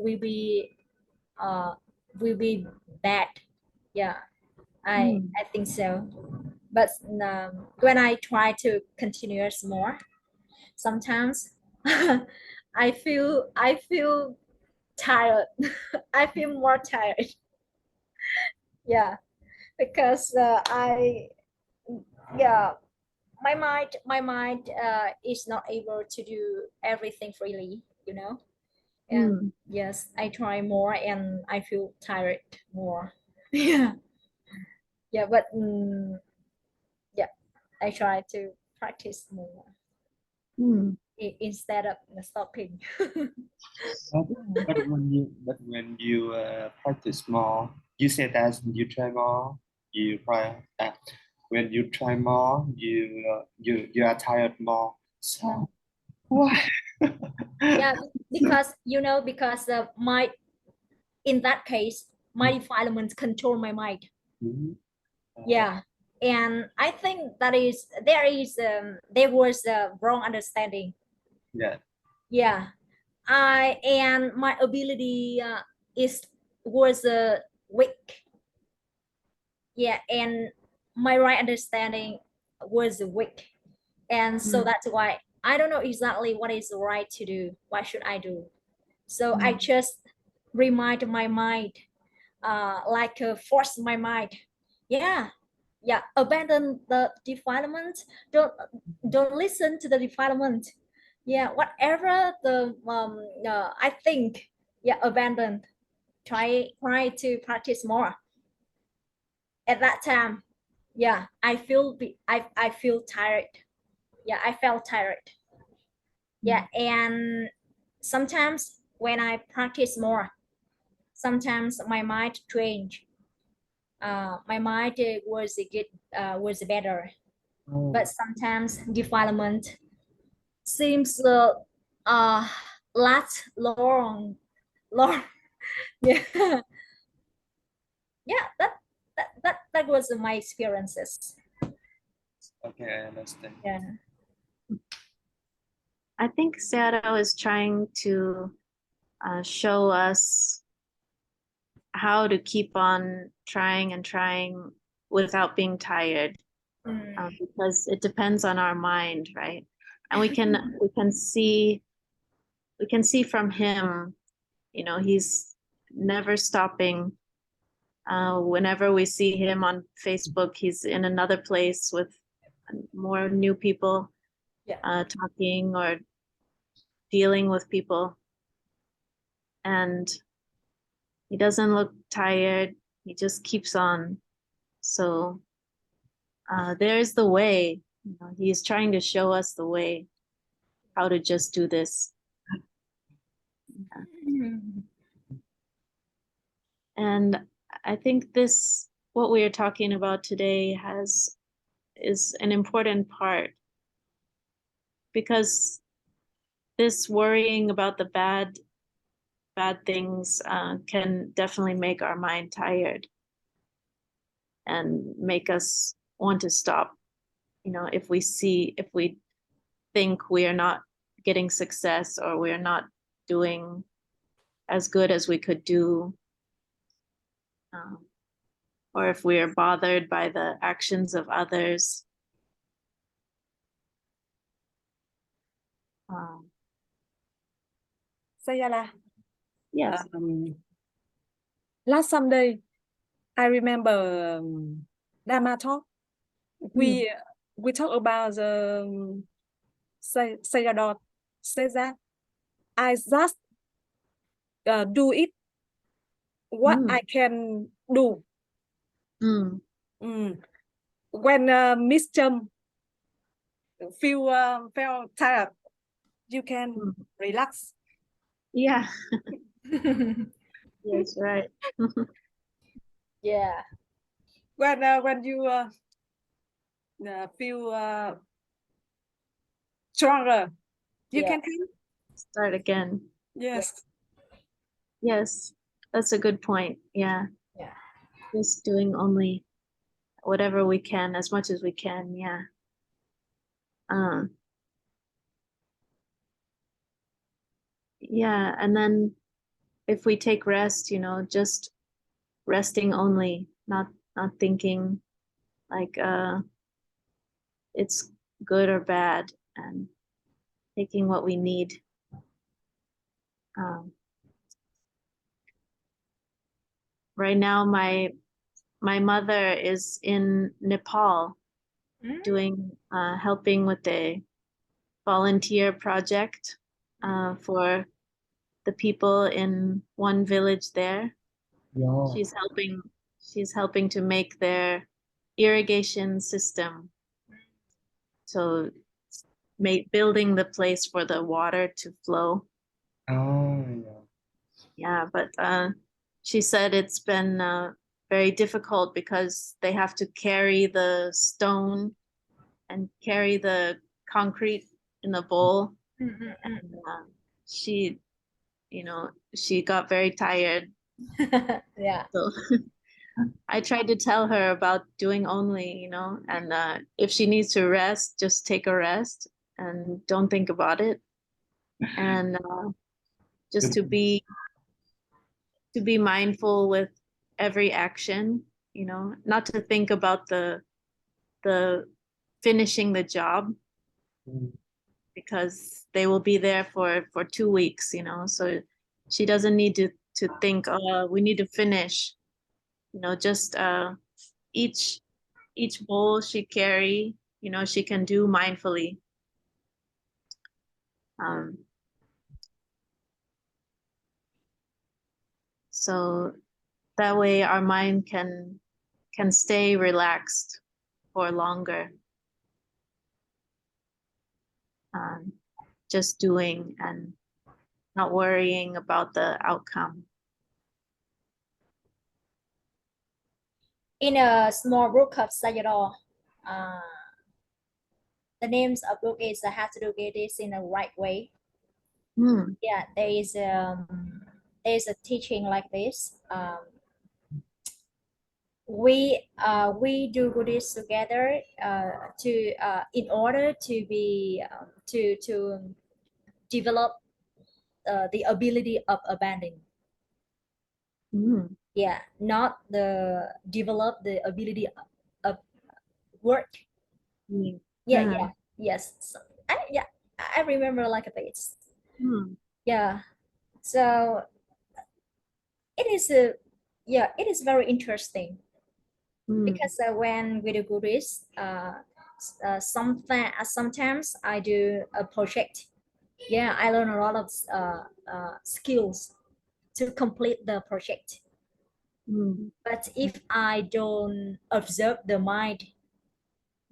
uh will be bad. Yeah, Mm. I think so. But when I try to continue more, sometimes I feel tired. I feel more tired. Yeah, because I yeah, my mind is not able to do everything freely, you know. And Mm. yes, I try more and I feel tired more. Yeah, yeah, but yeah, I try to practice more Mm. instead of stopping. But, but when you practice more, you say that you try more, you try. When you try more, you are tired more. So why? Yeah, because because my in that case my defilement control my mind. Mhm. Yeah, and I think that is there was a wrong understanding. Yeah. Yeah, I and my ability is was weak. Yeah, and my right understanding was weak, and so Mm. that's why I don't know exactly what is right to do. What should I do? So I Mm. just remind my mind, like force my mind. Yeah, yeah, abandon the defilement. Don't listen to the defilement. Yeah, whatever the I think, yeah, abandon. Try to practice more. At that time, yeah, I feel tired. Yeah, I felt tired. Yeah, and sometimes when I practice more, sometimes my mind change. My mind was better, but Oh, sometimes defilement seems uh last long. Yeah. Yeah, that was my experiences. okay, I understand. Yeah. I think Seattle is trying to show us how to keep on trying and trying without being tired, Mm. because it depends on our mind, right? And we can see from him, he's never stopping. Whenever we see him on Facebook, he's in another place with more new people, Yeah. talking or dealing with people. And he doesn't look tired. He just keeps on. So there's the way. He's trying to show us the way. how to just do this. And I think this, what we are talking about today, is an important part, because this worrying about the bad things can definitely make our mind tired and make us want to stop. If we think we are not getting success, or we are not doing as good as we could do, or if we are bothered by the actions of others. Sayala, Yes. last Sunday, I remember Dhama talk. We talk about the Sayadot says that I just do it what I can do. When Miss Chum feel tired, you can relax. Yeah. Yes, right. Yeah. When you feel stronger, you Yeah. can come. Start again. Yes. Yes, that's a good point. Yeah. Yeah. Just doing only whatever we can, as much as we can. Yeah. Yeah, and then if we take rest, just resting only, not thinking like it's good or bad, and taking what we need. Right now, my mother is in Nepal doing helping with a volunteer project for the people in one village there. Yeah. She's helping to make their irrigation system. So building the place for the water to flow. Oh, yeah. Yeah, but she said it's been very difficult because they have to carry the stone and carry the concrete in the bowl. And she got very tired. Yeah. So I tried to tell her about doing only, and if she needs to rest, just take a rest and don't think about it. And just to be mindful with every action, not to think about the finishing the job, because they will be there for 2 weeks, so she doesn't need to think, oh, we need to finish, just each bowl she carry, she can do mindfully. So that way our mind can stay relaxed for longer. Just doing and not worrying about the outcome. In a small book of Sayadaw, the names of book is how to do this in the right way. Yeah, there is a teaching like this. We do this together to in order to be to develop the ability of abandoning. Yeah, not develop the ability of work. Yeah. Yes. So, I remember like this. Yeah. So it is very interesting because when we do Buddhist, sometimes I do a project. Yeah, I learn a lot of skills to complete the project. But if I don't observe the mind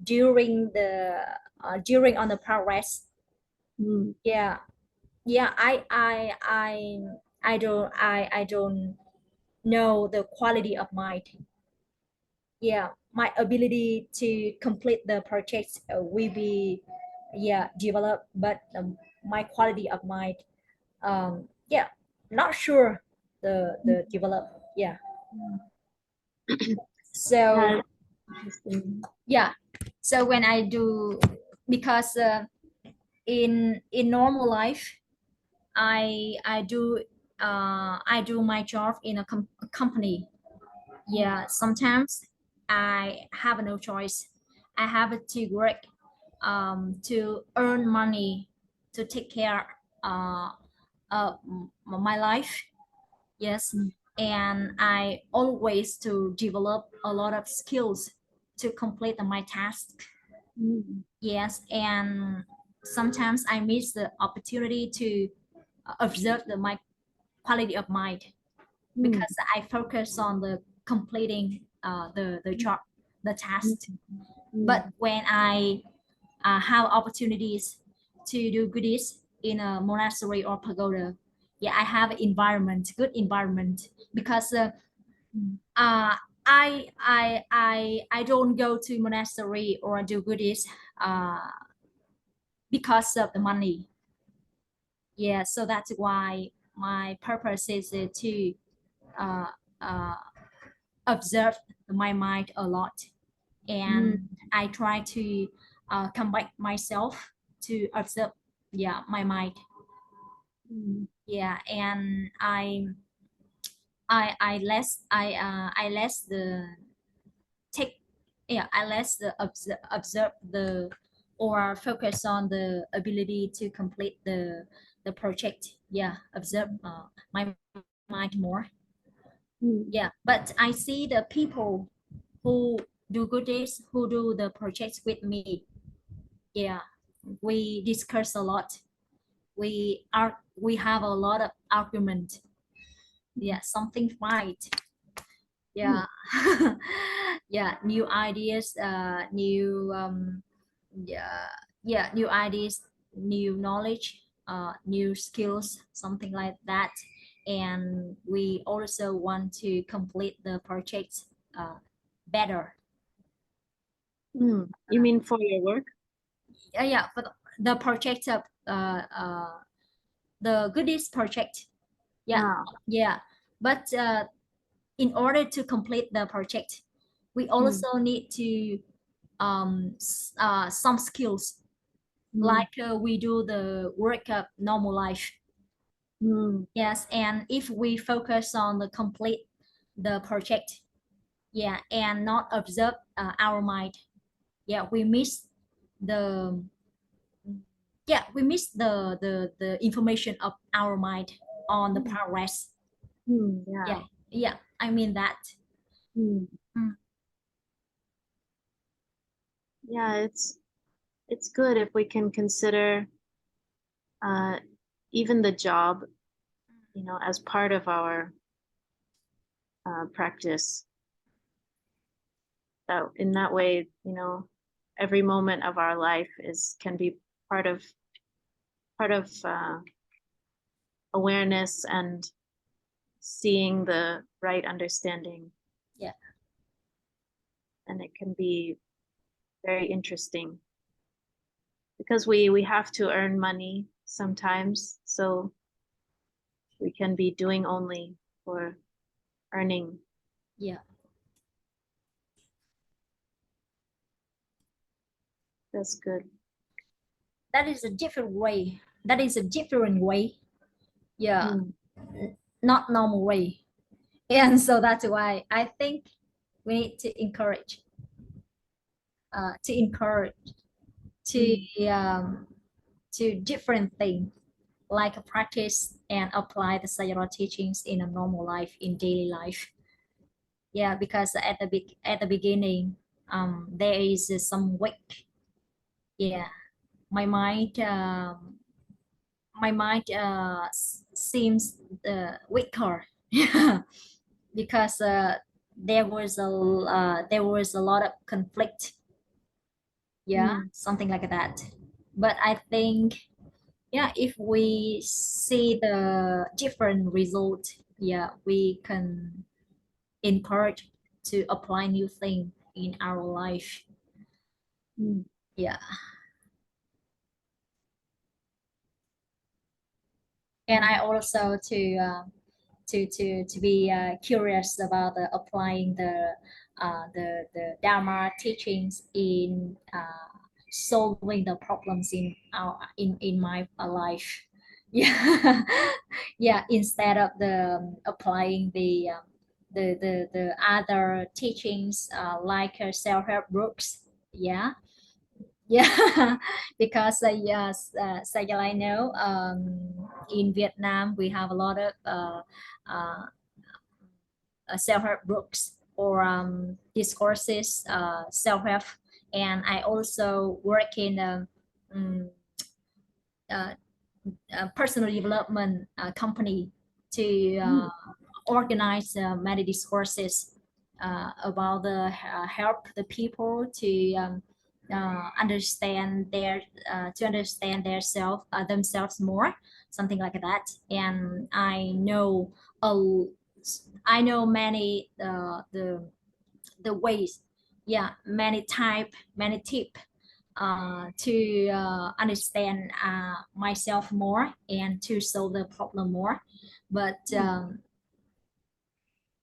during on the progress, Mm. Yeah, yeah. I don't know the quality of mind. Yeah, my ability to complete the project will be, yeah, developed, but my quality of mind, yeah, not sure the develop. Yeah. So Yeah, interesting. yeah, so when I do, because in normal life, I do my job in a company. Yeah, sometimes I have no choice. I have to work to earn money to take care uh, of my life. Yes, Mm. and I always to develop a lot of skills to complete my task. Mm. Yes, and sometimes I miss the opportunity to observe my quality of mind, Mm. because I focus on the completing the job, the task. Mm. But when I have opportunities to do goodies in a monastery or pagoda, yeah, I have environment, good environment, because Mm. uh, I don't go to monastery or do goodies uh, because of the money. Yeah, so that's why my purpose is to uh, uh, observe my mind a lot, Mm. and I try to come back myself to observe, yeah, my mind. Mm. Yeah, and I less the take, yeah, I less the observe the, or focus on the ability to complete the project. Yeah, observe my mind more. Mm. Yeah, but I see the people who do good deeds, who do the projects with me. Yeah, we discuss a lot. We have a lot of argument. Yeah, something fight. Mm. Yeah. Yeah, new ideas, new yeah, yeah, new ideas, new knowledge, new skills, something like that. And we also want to complete the project better. You mean for your work? Yeah, yeah, for the project of the goodies project. Yeah, Ah. yeah. But in order to complete the project, we Mm. also need to some skills, Mm. like we do the work of normal life. Mm. Yes, and if we focus on the complete the project, yeah, and not observe our mind, yeah, we miss the, yeah, we miss the information of our mind on the Mm. progress. Yeah. Yeah, yeah, I mean that. Mm. Mm. Yeah, it's good if we can consider uh, even the job, as part of our practice. That in that way, every moment of our life is can be part of awareness and seeing the right understanding, Yeah, and it can be very interesting because we have to earn money sometimes, so we can be doing only for earning. yeah, That's good. that is a different way, that is a different way. Yeah, Mm. not normal way. And so that's why I think we need to encourage to Mm. to different things, like practice and apply the Sayadaw teachings in a normal life, in daily life. Yeah, because at the beginning, there is some weak. Yeah, my mind seems weaker. Yeah, because there was a lot of conflict. Yeah, Mm. something like that. But I think yeah, if we see the different result, yeah, we can encourage to apply new thing in our life. Mm. Yeah. And I also to be curious about applying the Dharma teachings in solving the problems in my life. Yeah, yeah. Instead of the applying the other teachings like self-help books. Yeah, yeah. Because yes, so I know in Vietnam we have a lot of uh, self-help books or discourses, self-help, and I also work in um, uh, a personal development company to organize many discourses about the help the people to understand their self themselves more, something like that. And a, I know many the ways, yeah, many type, many tip to understand myself more and to solve the problem more. But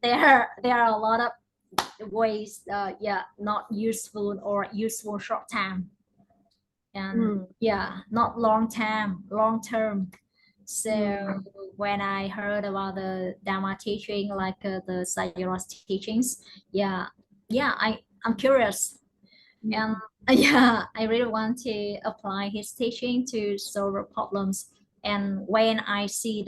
there are a lot of ways, yeah, not useful or useful short time, and yeah, not long term. So when I heard about the Dharma teaching, like the Sayadaw teachings, yeah, yeah, I'm curious, and yeah, I really want to apply his teaching to solve problems. And when I see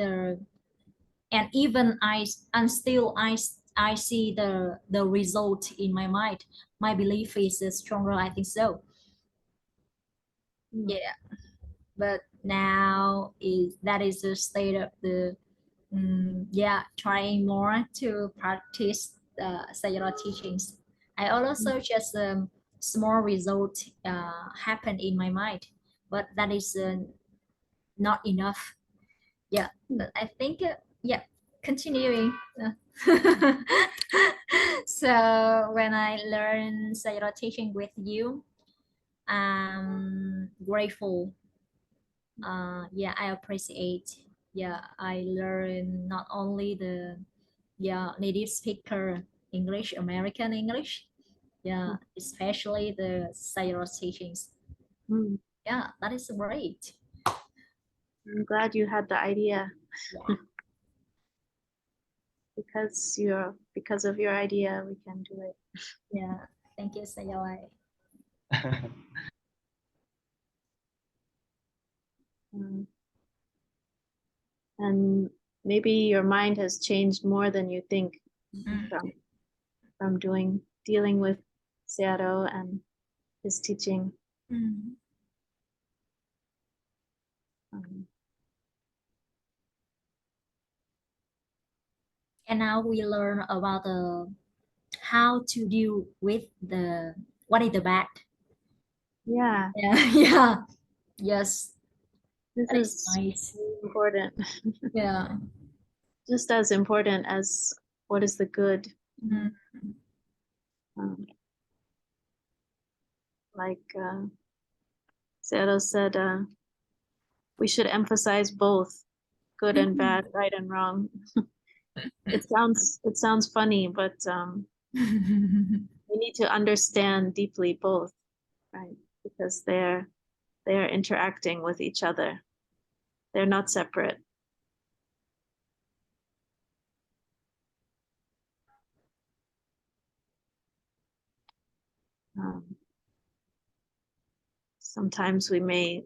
and even and still I see the result in my mind, my belief is stronger, I think so. Yeah, but now is that is the state of the yeah, trying more to practice Sayadaw teachings. I also just small result happen in my mind, but that is not enough. Yeah, but I think yeah, continuing. So when I learn Sayadaw teaching with you, I'm grateful. Yeah, I appreciate. Yeah, I learn not only the yeah native speaker English, American English. Yeah, especially the Sayadaw teachings. Yeah, that is great. I'm glad you had the idea. Yeah. Because of your idea, we can do it. Yeah, thank you, Sayadaw. Um, and maybe your mind has changed more than you think from dealing with Sayadaw and his teaching. Um, And now we learn about the how to deal with the what is the bad. yeah, Yeah, yeah, yes, this that is is nice. important, Yeah. just as important as what is the good. Mm. Um, like Sayadaw said, we should emphasize both good and bad, right and wrong. It sounds funny, but we need to understand deeply both, right? Because they're interacting with each other. They're not separate. Um, sometimes we may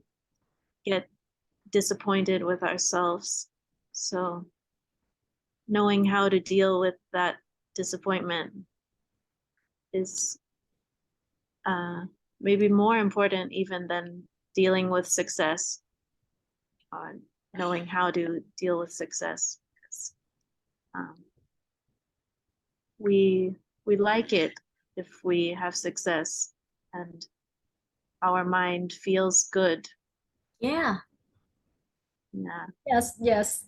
get disappointed with ourselves. So knowing how to deal with that disappointment is maybe more important even than dealing with success, or knowing how to deal with success. Um, we like it if we have success and our mind feels good. Yeah, Yeah. Yes, yes.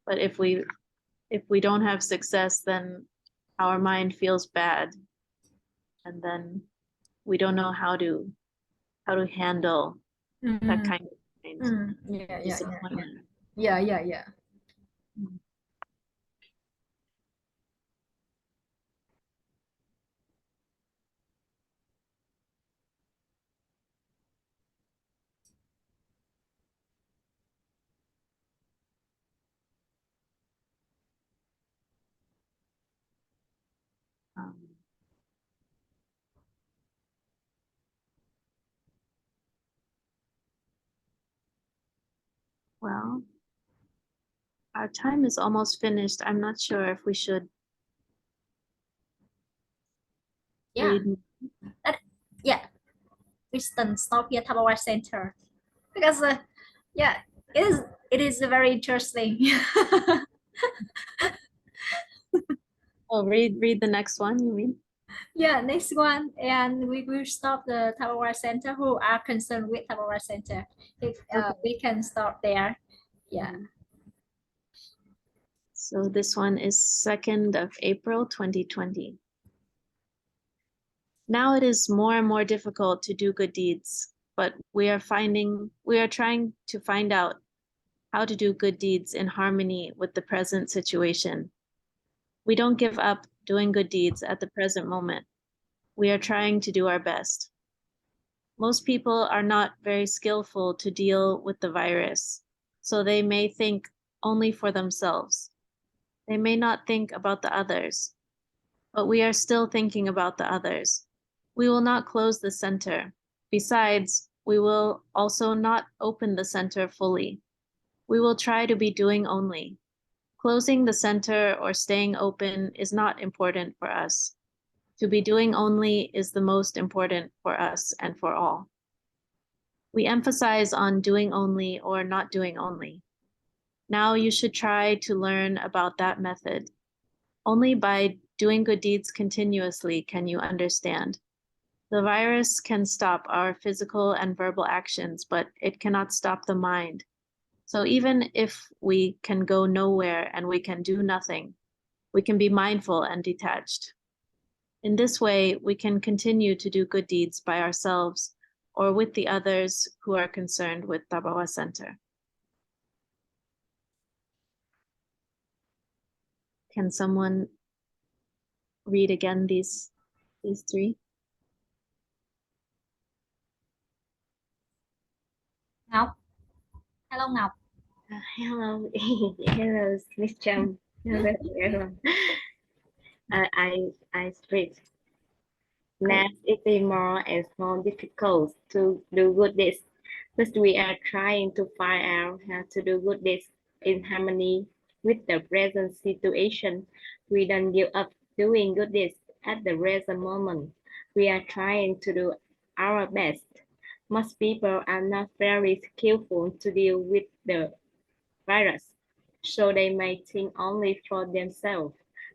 But if we don't have success, then our mind feels bad, and then we don't know how to handle that Mm, kind of mind yeah, yeah, yeah, disappointment. yeah, yeah, yeah. Um, well, our time is almost finished. I'm not sure if we should Yeah, read. that, yeah. Kristen, stop here, Tupperware Center, because yeah, it is very interesting. Oh, read the next one, you mean? Yeah, next one, and we will stop the Tupperware Center who are concerned with Tupperware Center. If Okay. we can stop there. Yeah. So this one is 2nd of April 2020. Now it is more and more difficult to do good deeds, but we are trying to find out how to do good deeds in harmony with the present situation. We don't give up doing good deeds at the present moment. We are trying to do our best. Most people are not very skillful to deal with the virus, so they may think only for themselves. They may not think about the others, but we are still thinking about the others. We will not close the center. Besides, we will also not open the center fully. We will try to be doing only. Closing the center or staying open is not important for us. To be doing only is the most important for us and for all. We emphasize on doing only or not doing only. Now you should try to learn about that method. Only by doing good deeds continuously can you understand. The virus can stop our physical and verbal actions, but it cannot stop the mind. So even if we can go nowhere and we can do nothing, we can be mindful and detached. In this way, we can continue to do good deeds by ourselves or with the others who are concerned with Tabawa Center. Can someone read again these three? Ngọc, hello Ngọc. Hello, hello, Miss Trump. Hello, everyone. I speak. Now it is more and more difficult to do good deeds, but we are trying to find out how to do good deeds in harmony with the present situation. We don't give up doing good deeds at the present moment. We are trying to do our best. Most people are not very skillful to deal with the virus, so they may think only for themselves.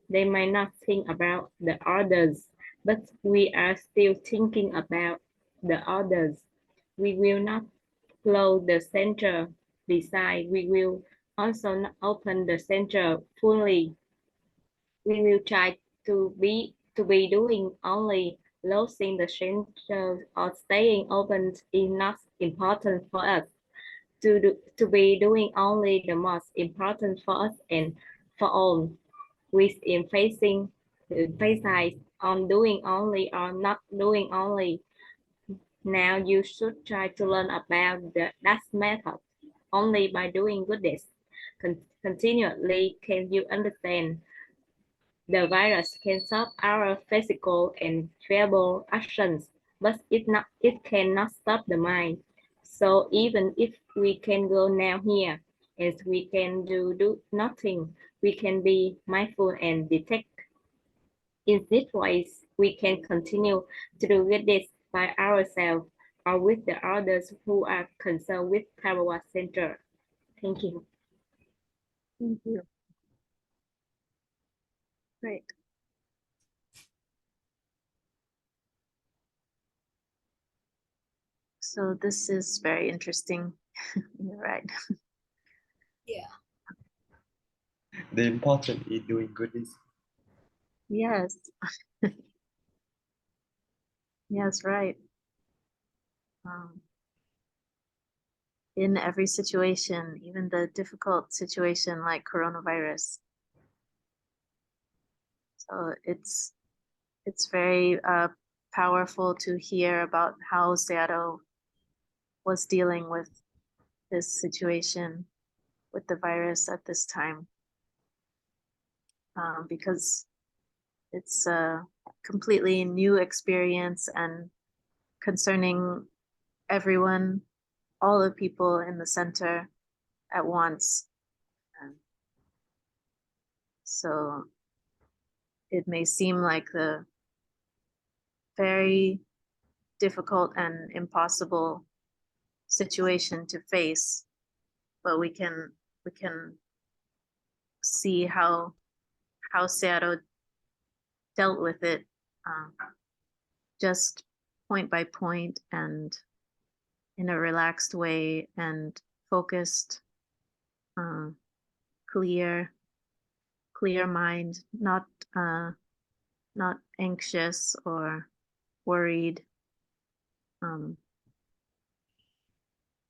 They might not think about the others, but we are still thinking about the others. We will not close the center. Besides, we will also not open the center fully. We will try to be doing only. Closing the center or staying open is not important for us. To be doing only the most important for us and for all, with emphasis on doing only or not doing only. Now you should try to learn about that method. Only by doing goodness continually can you understand the virus can stop our physical and verbal actions, but it cannot stop the mind. So even if we can go now here, and we can do nothing, we can be mindful and detect. In this ways, we can continue to do this by ourselves or with the others who are concerned with Tarawa Center. Thank you. Thank you. Great. So this is very interesting. You're right. Yeah. The important is doing goodness. Yes. Yes, right. In every situation, even the difficult situation like coronavirus. So it's very powerful to hear about how Seattle was dealing with this situation with the virus at this time, because it's a completely new experience and concerning everyone, all the people in the center at once. So it may seem like the very difficult and impossible situation to face, but we can see how Seattle dealt with it, just point by point and in a relaxed way and focused, clear mind, not anxious or worried,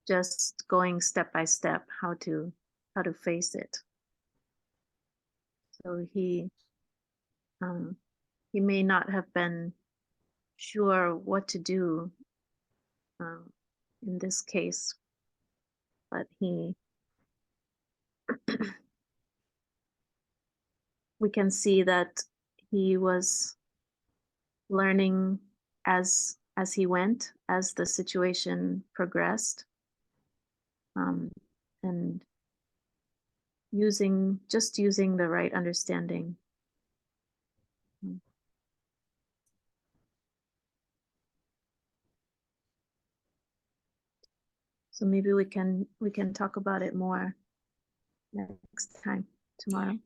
just going step by step how to face it. So he may not have been sure what to do in this case, but we can see that he was learning as he went, as the situation progressed, and using the right understanding. So maybe we can talk about it more next time, tomorrow.